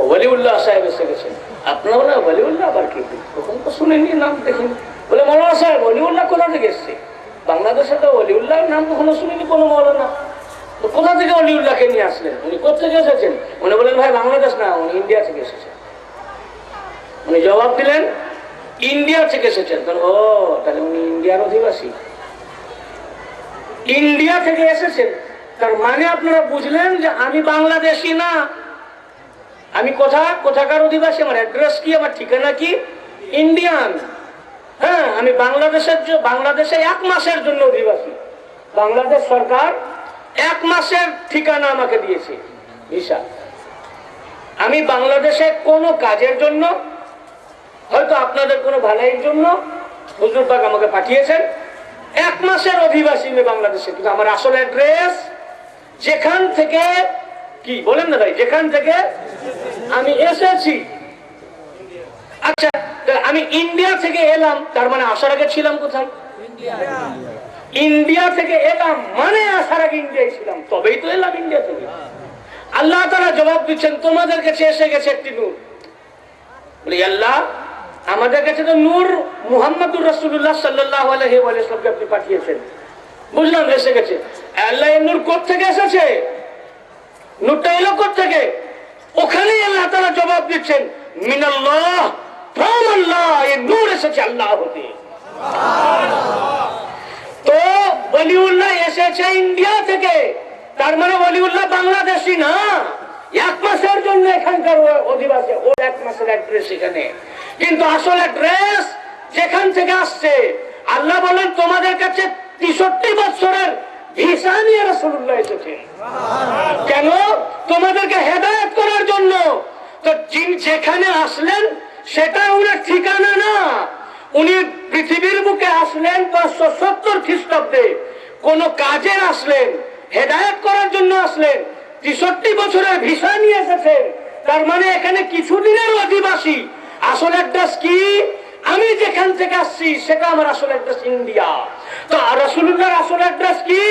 ওয়ালিউল্লাহ সাহেব এসে গেছেন। আপনারা বলেন ওয়ালিউল্লাহ আবার কি? তখন তো শুনেনি, নাম দেখিনি। বলে মৌলানা সাহেব ওয়ালিউল্লাহ কোথা থেকে এসছে? বাংলাদেশে তো ওয়ালিউল্লাহর নাম কখনো শুনিনি কোনো মৌলানা, তো কোথা থেকে ওয়ালিউল্লাহকে নিয়ে আসলেন? উনি কোথা থেকে এসেছেন? উনি বলেন ভাই বাংলাদেশ না, উনি ইন্ডিয়া থেকে এসেছেন। উনি জবাব দিলেন ইন্ডিয়া থেকে এসেছেন। ও তাহলে উনি ইন্ডিয়ার অধিবাসী, ইন্ডিয়া থেকে এসেছেন। তার মানে আপনারা বুঝলেন যে আমি বাংলাদেশি না, আমি কোথাকার অধিবাসী, আমার অ্যাড্রেস কি, আমার ঠিকানা কি? ইন্ডিয়ান। হ্যাঁ, আমি বাংলাদেশে 1 মাসের জন্য অধিবাসী। বাংলাদেশ সরকার 1 মাসের ঠিকানা আমাকে দিয়েছে, ভিসা। আমি বাংলাদেশে কোনো কাজের জন্য, হয়তো আপনাদের কোনো ভালাইয়ের জন্য হুজুর পাক আমাকে পাঠিয়েছেন। 1 মাসের অধিবাসী আমি বাংলাদেশে, কিন্তু আমার আসল অ্যাড্রেস যেখান থেকে, কি বলেন না ভাই, যেখান থেকে আমি এসেছি। আচ্ছা, আমি ইন্ডিয়া থেকে এলাম, তার মানে আসার আগে ছিলাম কোথায়? ইন্ডিয়া থেকে এলাম মানে আসার আগে ইন্ডিয়ায় ছিলাম, তবেই তো এলাম ইন্ডিয়া থেকে। আল্লাহ তাআলা জবাব দিচ্ছেন তোমাদের কাছে এসে গেছে একটি নূর। বলি আল্লাহ আমাদের কাছে তো নূর মুহাম্মদুর রাসূলুল্লাহ সাল্লাল্লাহু আলাইহি ওয়াসাল্লামকে আপনি পাঠিয়েছেন, বুঝলাম এসে গেছে। আল্লাহ এই নূর কোত্থেকে এসেছে? নূরটা এলো কোত্থেকে? ওখানেই আল্লাহ তাআলা জবাব দিচ্ছেন, মিনাল্লাহ, ফ্রম আল্লাহ, এই নূর এসেছে আল্লাহ হতে। তো ওলিউল্লাহ এসেছে ইন্ডিয়া থেকে, তার মানে ওলিউল্লাহ বাংলাদেশি না। 1 মাসের জন্য এখানকার অধিবাসী, ও 1 মাসের অ্যাড্রেস এখানে, কিন্তু আসল অ্যাড্রেস যেখান থেকে আসছে। আল্লাহ বলেন তোমাদের কাছে 63 বছরের ভিসা নিয়ে রাসূলুল্লাহ এসেছেন। কেন? তোমাদেরকে হেদায়েত করার জন্য। তো যেখানে আসলেন সেটা উনার ঠিকানা না। উনি পৃথিবীর বুকে আসলেন 570 খ্রিস্টাব্দে, কোন কাজে আসলেন, হেদায়েত করার জন্য আসলেন। 63 বছরের ভিসা নিয়ে এসেছেন, তার মানে এখানে কিছুদিনের অধিবাসী। আসল অ্যাড্রেস কি? আমি যেখান থেকে আসছি সেটা আমার আসল অ্যাড্রেস ইন্ডিয়া। তো রাসূলুল্লাহর আসল অ্যাড্রেস কি?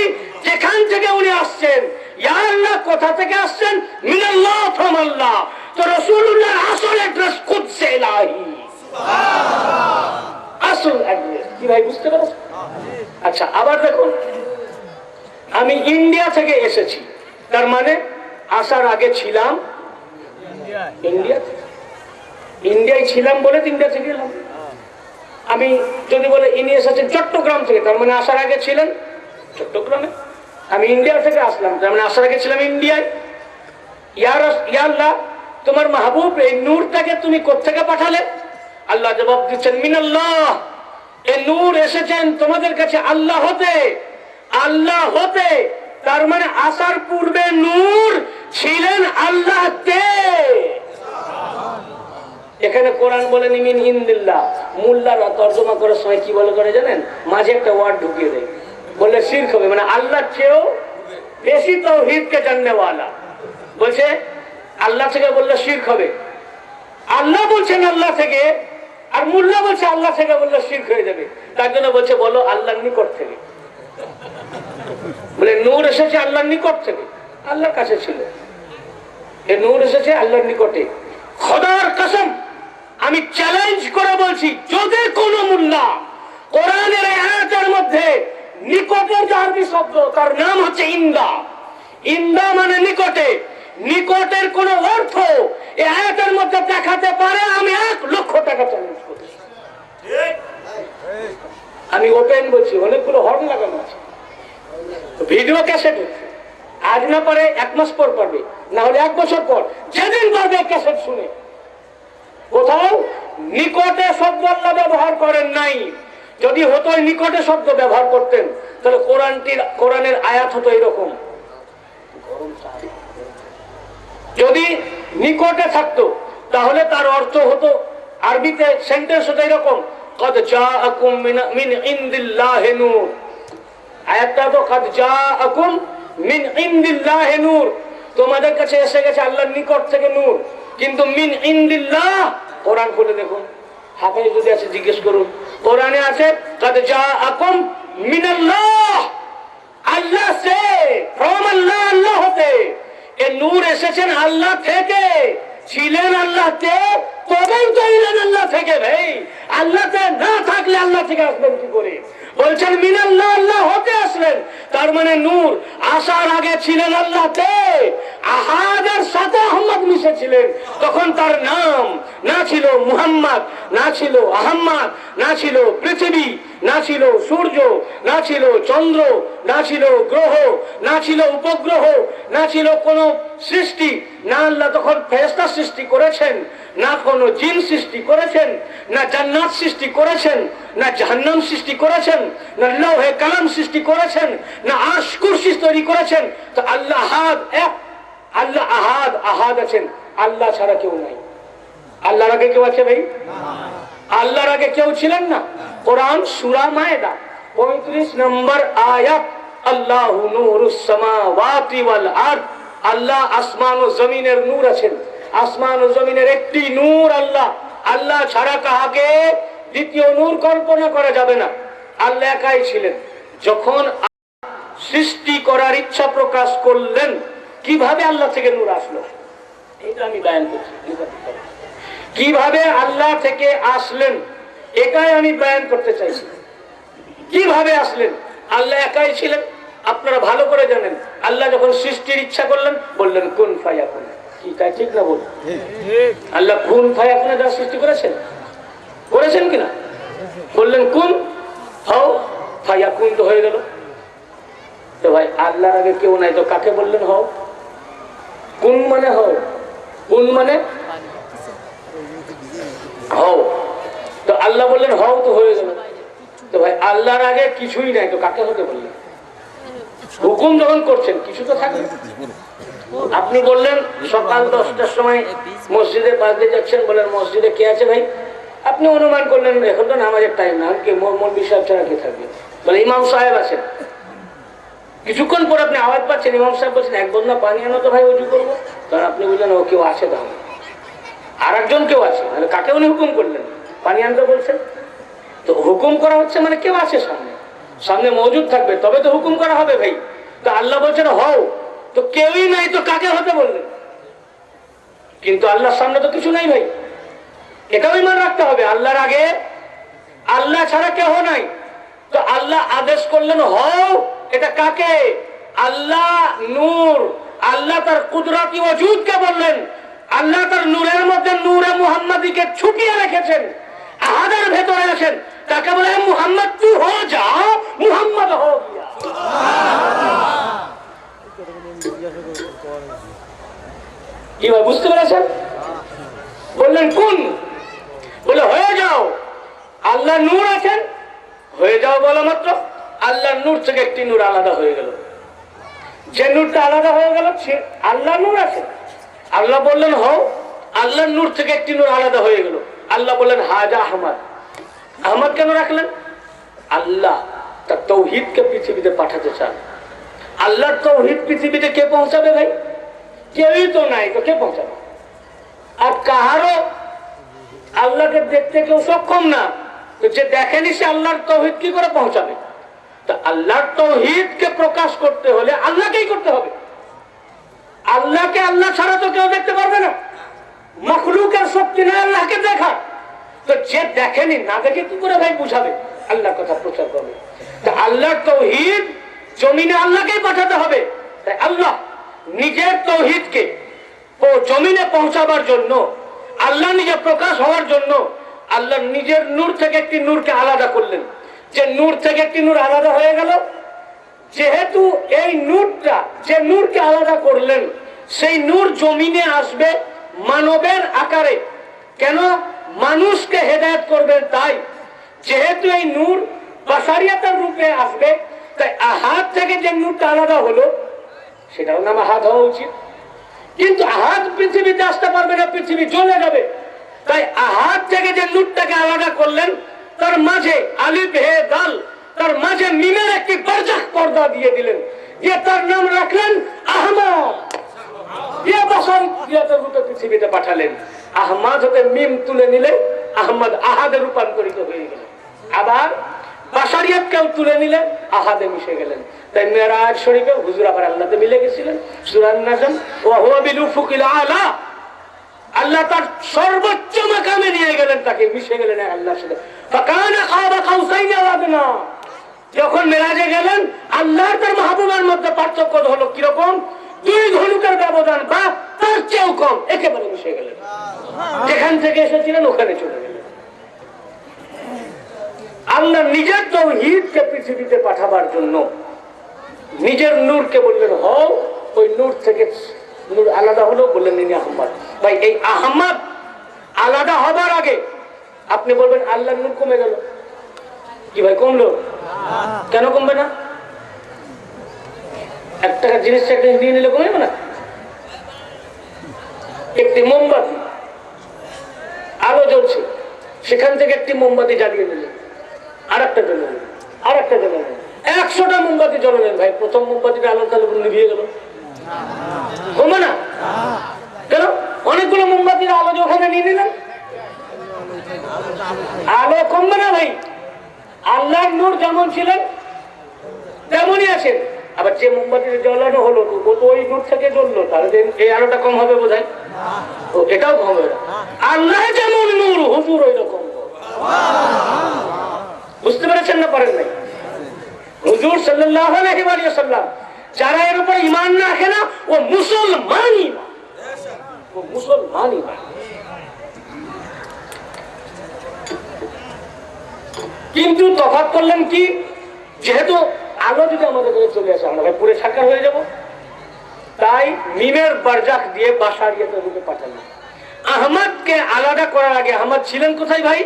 যেখান থেকে উনি আসছেন, ইয়া আল্লাহ কোথা থেকে আসছেন? মিনাল্লাহ, ফ্রম আল্লাহ। তো রাসূলুল্লাহর আসল অ্যাড্রেস কুদসে ইলাহি, আসল অ্যাড্রেস। কি ভাই বুঝতে পারছেন? আচ্ছা, আবার দেখুন, আমি ইন্ডিয়া থেকে এসেছি, তার মানে আসার আগে ছিলাম ইন্ডিয়া। ইন্ডিয়ায় ছিলাম বলে ইন্ডিয়া থেকে এলাম। আমি যদি বলে ইনি এসেছেন চট্টগ্রাম থেকে, তার মানে আসার আগে ছিলেন চট্টগ্রামে। আমি ইন্ডিয়া থেকে আসলাম, তার মানে আসার আগে ছিলাম ইন্ডিয়ায়। ইয়া আল্লাহ, তোমার মাহবুব এই নূরটাকে তুমি কোত্থেকে পাঠালে? আল্লাহ জবাব দিচ্ছেন, মিনাল্লাহ, এই নূর এসেছেন তোমাদের কাছে আল্লাহ হতে। আল্লাহ হতে, তার মানে আসার পূর্বে নূর ছিলেন আল্লাহতে। এখানে কোরআন বলেন মিন ইন্দিল্লাহ। মোল্লারা তর্জমা করার সময় কি বলে করে জানেন? মাঝে একটা ওয়ার্ড ঢুকিয়ে দেয়, বলে শিরক হবে, মানে আল্লাহর চেয়েও বেশি তাওহীদকে জাননে ওয়ালা। বলছে আল্লাহ থেকে বললে শিরক হবে। আল্লাহ বলছেন আল্লাহ থেকে, আর মোল্লা বলছে আল্লাহ থেকে বললে শিরক হয়ে যাবে। তার জন্য বলছে বলো আল্লাহর নিকট থেকে। বলে নূর এসেছে আল্লাহর নিকট থেকে, আল্লাহর কাছে ছিল। এই নূর এসেছে আল্লাহর নিকটে। খোদার কসম, আমি চ্যালেঞ্জ করে বলছি, যদি কোন মোল্লা কোরআনের আয়াতের মধ্যে নিকটের যে আরবি শব্দ, তার নাম হচ্ছে ইন্দা। ইন্দা মানে নিকটে। নিকটের কোন অর্থ এই আয়াতের মধ্যে দেখাতে পারে, আমি 1 লক্ষ টাকা চ্যালেঞ্জ করছি। আমি ওপেন বলছি, অনেকগুলো হর্ন লাগানো আছে, ভিডিও ক্যাসেট হচ্ছে। আজ না পারে 1 মাস পর পারবে, না হলে 1 বছর পর, যেদিন পারবে ক্যাসেট শুনে। কোথাও নিকটে শব্দ আল্লাহ ব্যবহার করেন নাই। যদি হতো নিকটে শব্দ ব্যবহার করতেন, তাহলে কোরআনের আয়াত হতো এরকম। যদি নিকটে থাকতো তাহলে তার অর্থ হতো, আরবিতে সেন্টেন্স হতো এরকম, কদ জাআকুম মিন ইনদিল্লাহি নূর। আয়াতটা তো কদ জাআকুম মিন ইনদিল্লাহি নূর, তোমাদের কাছে এসে গেছে আল্লাহর নিকট থেকে নূর। কিন্তু মিন ইনদিল্লাহ, কোরআন খুলে দেখুন, হাফেজ যদি আছে জিজ্ঞেস করুন, কোরআনে আছে কদ জাআকুম মিনাল্লাহ, আল্লাহ সে, ফ্রম আল্লাহ, আল্লাহ হতে। এই নূর এসেছেন আল্লাহ থেকে, ছিলেন আল্লাহতে, তবেই তো এলেন আল্লাহ থেকে। ভাই আল্লাহতে না থাকলে আল্লাহ থেকে আসবেন কি করে? বলছেন মিনাল্লাহ, আল্লাহ হতে আসলেন, তার মানে নূর আসার আগে ছিলেন আল্লাহতে। আহাদের সাথে আহমদ মিশেছিলেন, তখন তার নাম না ছিল মুহাম্মদ, না ছিল আহম্মদ, না ছিল পৃথিবী, না ছিল সূর্য, না ছিল চন্দ্র, না ছিল গ্রহ, না ছিল উপগ্রহ, না ছিল কোন সৃষ্টি। না আল্লাহ তখন ফেরেশতা সৃষ্টি করেছেন, না কোন জিন সৃষ্টি করেছেন, না জান্নাত সৃষ্টি করেছেন, না জাহান্নাম সৃষ্টি করেছেন, না লৌহে কালাম সৃষ্টি করেছেন, না আরশ কুরসি তৈরি করেছেন। তো আল্লাহ আহাদ এক, আল্লাহ আহাদ, আহাদ আছেন, আল্লাহ ছাড়া কেউ নাই। আল্লাহর আগে কেউ আছে ভাই? আল্লাহর আগে কেউ ছিলেন না। কোরআন সূরা মায়েদা 35 নম্বর আয়াত, আল্লাহু নূরুস সামাওয়াতি ওয়াল আরদ, আল্লাহ আসমান ও জমিনের নূর আছেন। আসমান ও জমিনের একটি নূর আল্লাহ, আল্লাহ ছাড়া কাহাকে দ্বিতীয় নূর কল্পনা করা যাবে না। আল্লাহ একাই ছিলেন। যখন সৃষ্টি করার ইচ্ছা প্রকাশ করলেন, কিভাবে আল্লাহ থেকে নূর আসলো এটা আমি বয়ান করছি। কিভাবে আল্লাহ থেকে আসলেন এটাই আমি বয়ান করতে চাইছি। কিভাবে আসলেন? আল্লাহ একাই ছিলেন, আপনারা ভালো করে জানেন। আল্লাহ যখন সৃষ্টির ইচ্ছা করলেন বললেন কুন ফায়াকুন। কি তাই ঠিক না বল? আল্লাহ কুন ফায়াকুনে যা সৃষ্টি করেছেন, করেছেন কিনা? বললেন কুন হও, ফায়াকুন তো হয়ে গেল। তো ভাই আল্লাহর আগে কেউ নাই, তো কাকে বললেন হও? কুন মানে হও, কুন মানে হও। তো আল্লাহ বললেন হও, তো হয়ে গেল। তো ভাই আল্লাহর আগে কিছুই নাই, তো কাকে হতে বললেন? হুকুম যখন করছেন কিছু তো থাকবে। আপনি বললেন সকাল 10টার সময় মসজিদে পাশ দিয়ে যাচ্ছেন, বলেন মসজিদে কে আছে ভাই? আপনি অনুমান করলেন এখন তো নামাজের টাইম না, কে মৌলভী সাহেব ছাড়া কে থাকবে? বলে ইমাম সাহেব আছেন। কিছুক্ষণ পর আপনি আওয়াজ পাচ্ছেন ইমাম সাহেব বলছেন এক বন্যা পানি আনো তো ভাই উজু করবো। তখন আপনি বুঝলেন ও কেউ আছে, তাহলে আর একজন কেউ আছে। তাহলে কাকে উনি হুকুম করলেন? পানি আনতে বলছেন। তো হুকুম করা হচ্ছে মানে কেউ আছে সামনে, সামনে মজুদ থাকবে তবে তো হুকুম করা হবে ভাই। তো আল্লাহ বলছেন হও, তো কেউই নাই, তো কাকে হতে বললেন? কিন্তু আল্লাহর সামনে তো কিছু নাই ভাই, এটাও ইমান রাখতে হবে। আল্লাহর আগে আল্লাহ ছাড়া কেউ নাই। তো আল্লাহ আদেশ করলেন হও, এটা কাকে? আল্লাহ নূর, আল্লাহ তার কুদরতি ওজুদকে বললেন। আল্লাহ তার নূরের মধ্যে নূরে মুহাম্মাদিকে ছুটিয়ে রেখেছেন, আহাদের ভেতরে আছেন। তাকে বলে মুহাম্মদ তু হো যা, মুহাম্মদ হো গিয়া। কি ভাই বুঝতে পেরেছেন? বললেন কোন, বলে হয়ে যাও। আল্লাহ নূর আছেন, হয়ে যাও বলা মাত্র আল্লাহর নূর থেকে একটি নূর আলাদা হয়ে গেল। যে নূরটা আলাদা হয়ে গেল সে আল্লাহ নূর আছে। আল্লাহ বললেন হও, আল্লাহর নূর থেকে একটি নূর আলাদা হয়ে গেল। আল্লাহ বললেন হাজা আহমদ। আহমদ কেন রাখলেন? আল্লাহ তার তৌহিদকে পৃথিবীতে পাঠাতে চান। আল্লাহর তৌহিদ পৃথিবীতে কে পৌঁছাবে ভাই? কেউই তো নাই, তো কে পৌঁছাবে? আর কাহারও আল্লাহকে দেখতে কেউ সক্ষম না, তো যে দেখেনি সে আল্লাহর তৌহিদ কি করে পৌঁছাবে? তা আল্লাহর তৌহিদকে প্রকাশ করতে হলে আল্লাহকেই করতে হবে। আল্লাহকে আল্লাহ ছাড়া তো কেউ দেখতে পারবে না। মখলুকের শক্তি না আল্লাহকে দেখা। তো যে দেখেনি, না দেখে কি করে ভাই বুঝাবে? আল্লাহর কথা প্রচার করবে। তা আল্লাহর তৌহিদ জমিনে আল্লাহকেই পাঠাতে হবে। তাই আল্লাহ নিজের তৌহিদকে জমিনে পৌঁছাবার জন্য, আল্লাহ নিজে প্রকাশ হওয়ার জন্য আল্লাহ নিজের নূর থেকে একটি নূরকে আলাদা করলেন। যে নূর থেকে একটি নূর আলাদা হয়ে গেল, যেহেতু এই নূরটা, যে নূরকে আলাদা করলেন সেই নূর জমিনে আসবে মানবের আকারে। কেন? মানুষকে হেদায়েত করবেন। তাই যেহেতু এই নূর বাশারিয়াতের রূপে আসবে, তাই আহাদ থেকে যে নূরটা আলাদা হলো সেটাও নাম আহাদ হওয়া উচিত। কিন্তু আহাদ পৃথিবীতে আসতে পারবে না, পৃথিবী জ্বলে যাবে। তাই আহাদ থেকে যে নূরটাকে আলাদা করলেন, তার মাঝে আলিফ হে দাল, তার মাঝে মিমের একটি বারজাখ পর্দা দিয়ে দিলেন, দিয়ে তার নাম রাখলেন আহমদ। পৃথিবীতে পাঠালেন। আহমদ হতে মিম তুলে নিলে আহমদ আহাদে রূপান্তরিত হয়ে গেল। আবার বাশারিয়াতকেও তুলে নিলে আহাদে মিশে গেলেন। তাই মেরাজ শরীফে হুজুর আবার আল্লাহতে মিলে গেছিলেন। সূরা নাজম ওয়া হুয়া বিল উফুকিল আলা, আল্লাহ তার সর্বোচ্চ মাকামে নিয়ে গেলেন, তাকে মিশে গেলেন আল্লাহর সাথে। ফাকানা কাবা কাউসাইন আও আদনা। যখন মেরাজে গেলেন, আল্লাহ তার মাহবুবের মধ্যে পার্থক্য হলো কিরকম? 2 ধনুকের ব্যবধান বা তার চেয়েও কম, একেবারে মিশে গেলেন। যেখান থেকে এসেছিলেন ওখানে চলে গেলেন। আল্লাহ নিজের তাওহীদকে পৃথিবীতে পাঠাবার জন্য নিজের নূরকে বললেন হও। ওই নূর থেকে নূর আলাদা হলো, বললেন ইনি আহমদ। ভাই এই আহমদ আলাদা হবার আগে আপনি বলবেন আল্লাহর নূর কমে গেল। কি ভাই কমলো? কেন কমবে না? 1 টাকার জিনিস একটা নিয়ে নিলে কমে না? একটি মোমবাতি আলো জ্বলছে, সেখান থেকে একটি মোমবাতি জ্বালিয়ে নিলেন, আর একটা জ্বললেন, আর একটা জ্বললেন, 100টা মোমবাতি জ্বললেন। ভাই প্রথম মোমবাতিটা আলো তাহলে নিভিয়ে গেল, কমবে না? কেন? অনেকগুলো মোমবাতির আলো ওখানে নিয়ে নিলেন, আলো কমবে না ভাই। আল্লাহর নূর যেমন ছিলেন তেমনই আছেন। আবার যে মোমবাতিটা জ্বালানো হলো ও তো ওই দূর থেকে জ্বললো, তাহলে এই আলোটা কম হবে বোধ হয়, তো এটাও কম হবে না। আল্লাহ যেমন নূর, হুজুর ওই রকম। বুঝতে পেরেছেন না পারেন নাই? হুজুর সাল্লাল্লাহু আলাইহি ওয়াসাল্লাম যারা এর উপর ঈমান না রাখে না ও মুসলমানই না, ও মুসলমানই না। কিন্তু তফাৎ করলেন কি, যেহেতু আলো যদি আমাদের কাছে চলে আসে আমরা পুরো সাকার হয়ে যাব, তাই মিমের বারজাক দিয়ে বাসারিয়াতে রূপে পাঠালেন। আহমদকে আলাদা করার আগে আহমদ ছিলেন কোথায় ভাই?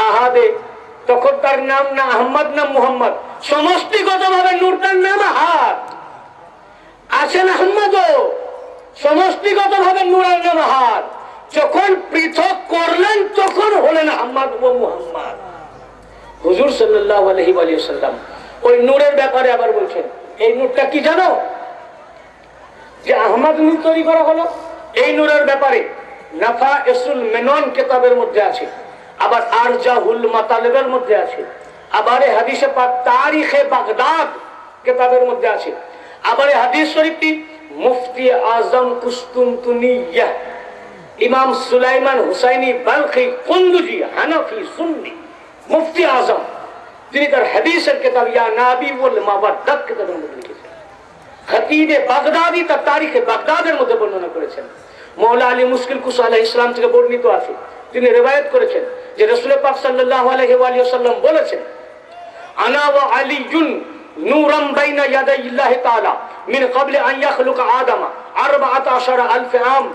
আহাদে। তখন তার নাম না আহমদ না মুহাম্মদ, সমষ্টিগত ভাবে নূরটার নাম আহাদ। আছেন আহমদও, সমষ্টিগত ভাবে নূরের নাম আহাদ। যখন পৃথক করলেন তখন হলেন আহমদ ও মুহাম্মদ। হুজুর সাল্লাল্লাহু আলাইহি ওয়াসাল্লাম ওই নূরের ব্যাপারে আবার বলছেন, এই নূরটা কি জানো? যে আহমদ নূর তৈরি করা হলো, এই নূরের ব্যাপারে নাফাইসুল মেনন কিতাবের মধ্যে আছে, আবার আরজাহুল মাতালিবের মধ্যে আছে, আবার হাদিসে পাক তারিখে বাগদাদ কিতাবের মধ্যে আছে, আবার হাদিস শরীফটি মুফতি আজম কুস্তুনতুনিয়া ইমাম সুলাইমান হুসাইনি বালখি কুন্দুজি হানাফি সুন্নি মুফতি আজম, তিনি তার হাদিসের কিতাব ইয়া নাবি ওয়াল মাওয়াদ্দাত কিতাবের মধ্যে লিখেছেন। খতীবে বাগদাদি তার তারিখে বাগদাদের মধ্যে বর্ণনা করেছেন। মওলা আলী মুশকিল কুশা আলাইহিস সালাম থেকে বর্ণিত আছে, তিনি রিওয়ায়াত করেছেন যে রাসূল পাক সাল্লাল্লাহু আলাইহি ওয়াসাল্লাম বলেছেন, আনা ওয়া আলিয়ুন নূরাম বাইনা ইয়াদাইল্লাহি তাআলা মিন ক্বাবলি আন ইয়াখলুকা আদামা 14000 আম।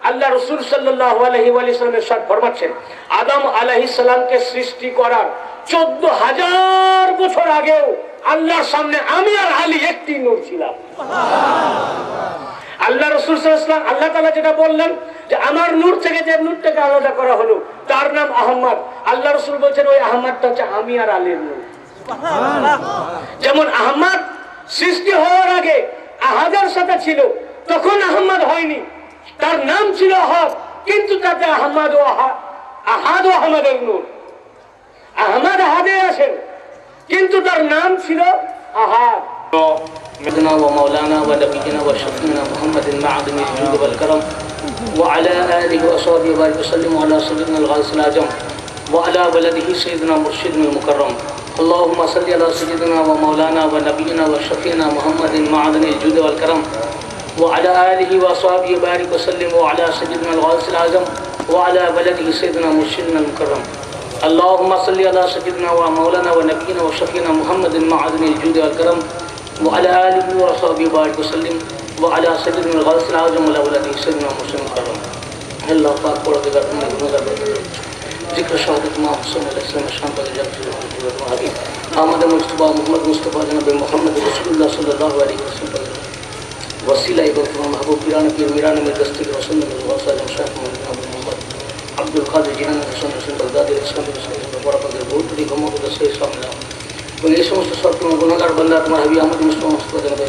আল্লাহ রাসূল সাল্লাল্লাহু আলাইহি ওয়াসাল্লাম ইরশাদ ফরমাচ্ছেন, আদম আলাইহিস সালামকে সৃষ্টি করার 14000 বছর আগেও আল্লাহর সামনে আমি আর আলী একটি নূর ছিলাম। আল্লাহ রাসূল সাল্লাল্লাহু আলাইহি ওয়াসাল্লাম আল্লাহ তাআলা যেটা বললেন যে আমার নূর থেকে যে নূরটাকে আলাদা করা হলো তার নাম আহমদ, আল্লাহ রাসূল বলছেন ওই আহমদটা হচ্ছে আমি আর আলীর নূর। যেমন আহমদ সৃষ্টি হওয়ার আগে আহাদের সাথে ছিল, তখন আহমদ হয়নি, তার নাম ছিল আহাদ, কিন্তু তাতে আহমদ ও আহাদ ও আহমদের নূর। আহমদ আহাদে আছেন কিন্তু তার নাম ছিল আহাদ। سيدنا ومولانا ونبينا وشفيعنا محمد معدن الجود والكرم وعلى آله وصحبه وبارك وسلم على سيدنا الغوث الأعظم وعلى ولده سيدنا مرشدنا المكرم اللهم صل على سيدنا ومولانا ونبينا وشفيعنا محمد معدن الجود والكرم وعلى آله وصحبه وبارك وسلم على سيدنا الغوث الأعظم وعلى ولده سيدنا مرشدنا المكرم اللهم صل على سيدنا ومولانا ونبينا وشفيعنا محمد معدن الجود والكرم وعلى آله وصحبه وبارك وسلم وعلى سيدنا الغوث الأعظم وعلى ولده سيدنا مرشدنا المكرم। আল্লাহ পাক পরদিগার তোমার গুনাহগার বান্দাদের জিকর শাহাদাত মা হুসাইন আলাইহিস সালামের শান পাকে জাতীয় হাবিব আমাদের মুস্তাফা মুহাম্মদ মুস্তাফা জনাবে মুহাম্মদ রাসূলুল্লাহ সাল্লাল্লাহু আলাইহি ওয়াসাল্লাম वसीला महबूब पीरान पीर मीरान में दस्तक रसूल शाह मोहम्मद अब्दुल कादिर जिलानी हसन हसन बगदादी बड़ा पदर बहुत बड़ी गमों को दसे सामला এবং এই সমস্ত সব তোমার গুনাহগার বান্দা তোমার হাবিব আমাদের মুসলমান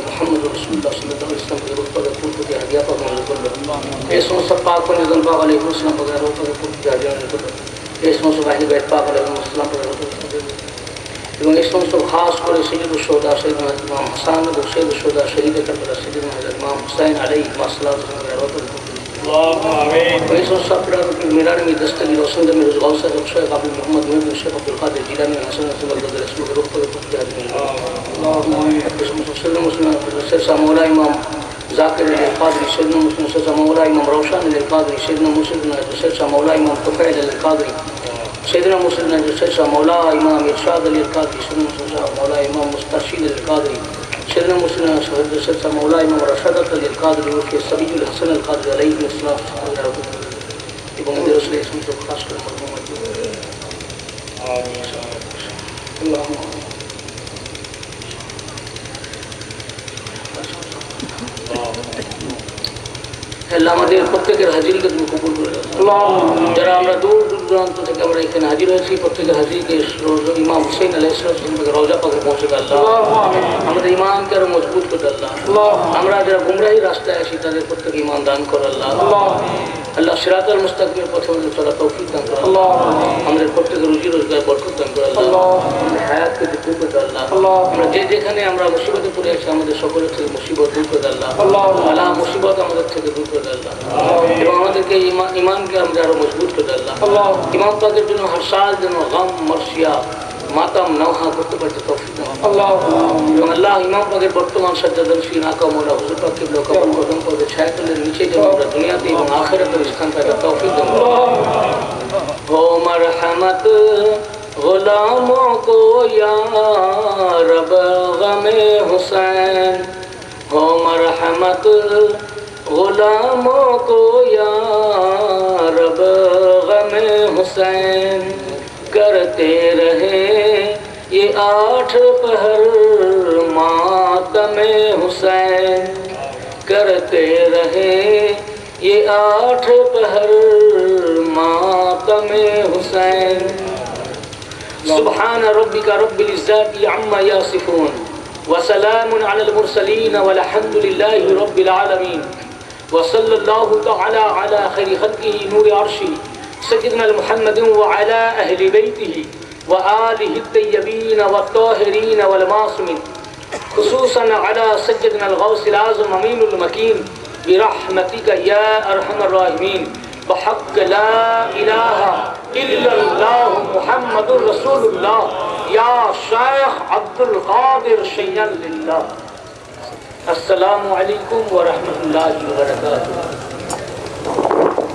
মুহাম্মদ রাসূলুল্লাহ সাল্লাল্লাহু আলাইহি ওয়াসাল্লাম के रूप पर पूर्ति हदिया पर मंजूर कर लो। এই সমস্ত পাক করে জন পাক আলাইহিস সালাম पर रूप पर पूर्ति हदिया कर लो। এই সমস্ত আহলে বাইত পাক আলাইহিস সালাম पर এবং এই সমস্ত খাস করে সৈয়দুল শুহাদা সৈয়দনা ইমাম হাসান ও সৈয়দুল শুহাদা শহীদ কারবালা সৈয়দনা হযরত ইমাম হুসাইন আলাইহিস সালাম আল্লাহুম্মা আমিন। এই সমস্ত আপনার মিরার में दस्तगी रोशन में गौसा शेख अब्दुल मोहम्मद मुहम्मद शेख अब्दुल कादिर जिलानी हसन हसन बगदादी रसूल के रूप पर पूर्ति हदिया अल्लाहुम्मा आमीन। मुसलमान मुसलमान शेख मौला इमाम जाकिर अल कादरी सैयदना मुस्लिम शेख मौला इमाम रोशन अल कादरी सैयदना मुस्लिम शेख मौला इमाम तुफैल अल कादरी सैयदना मुस्लिम शेख मौला इमाम इरशाद अली कादरी सैयदना मौला इमाम मुस्तरशीद अल कादरी सैयदना मुस्लिम शेख मौला इमाम रशदत अली कादरी के सबीउल हसन अल कादरी अलैहि सलाम এবং এদের আসলে এই সমস্ত খাস করে আল্লাহ আমাদের প্রত্যেকের হাজিরকে তুমি কবুল করে দাও। যারা আমরা দূর দূরান্ত থেকে আমরা এখানে হাজির হয়েছি প্রত্যেকের হাজিরকে ইমাম হুসাইন আলাইহিস সালাম থেকে রওজা পাকে পৌঁছে দাও আল্লাহ। আমাদের ঈমানকে আরো মজবুত করে দাও আল্লাহ। আমরা যারা গুমরাহি রাস্তায় আছি তাদের প্রত্যেকে ঈমান দান করো আল্লাহ। আল্লাহ সিরাতাল মুস্তাকিমের পথে আমাদের চলা তৌফিক দান করো আল্লাহ। আমাদের প্রত্যেকের রুজি রোজগার বরকত দান করো আল্লাহ। আমাদের হায়াতকে বৃদ্ধি করে দাও আল্লাহ। আমরা যেখানে আমরা মুসিবতে পড়ে আছি আমাদের সকলের থেকে মুসিবত দূর করে দাও আল্লাহ। আল্লাহ মুসিবত আমাদের থেকে দূর করে দাও আল্লাহ। এবং আমাদেরকে ইমানকে আমরা আরো মজবুত করে দাও আল্লাহ। ইমাম পাকের জন্য হর সাল যেন গম মর্শিয়া মাতাম নওহা করতে পারছে তৌফিক দাও আল্লাহ। এবং আল্লাহ ইমাম পাকের বর্তমান সাজ্জাদনশীন আকা মওলা হুজুর পাক কিবলা কবর কদম পদে ছায়াতলের নিচে যেন আমরা দুনিয়াতে এবং আখিরাতের স্থান পাই তৌফিক দাও हो मरहमत गुलामों को या रब गमे हुसैन हो मरहमत गुलामों को या रब गमे हुसैन करते रहे ये आठ पहर मातमे हुसैन करते रहे ये आठ पहर मातमे हुसैन सुब्हान रब्बिका रब्बिल इज्जति अम्मा यासिफून व सलामुन अलल मुरसलीन वल्हम्दुलिल्लाहि रब्बिल आलमीन व सल्लल्लाहु तआला अला खैरि खल्किही नूर अर्शी सय्यिदना मुहम्मदिन व अला अहलि बैतिही व आलिहि अत्तय्यबीन व अत्ताहिरीन वल मासूमीन खुसूसन अला सय्यिदना गौसिल आज़म अमीनुल मकीन برحمتك يا أرحم الراحمين بحق لا إله إلا الله محمد رسول الله يا شيخ عبد القادر شيئا لله السلام عليكم ورحمة الله وبركاته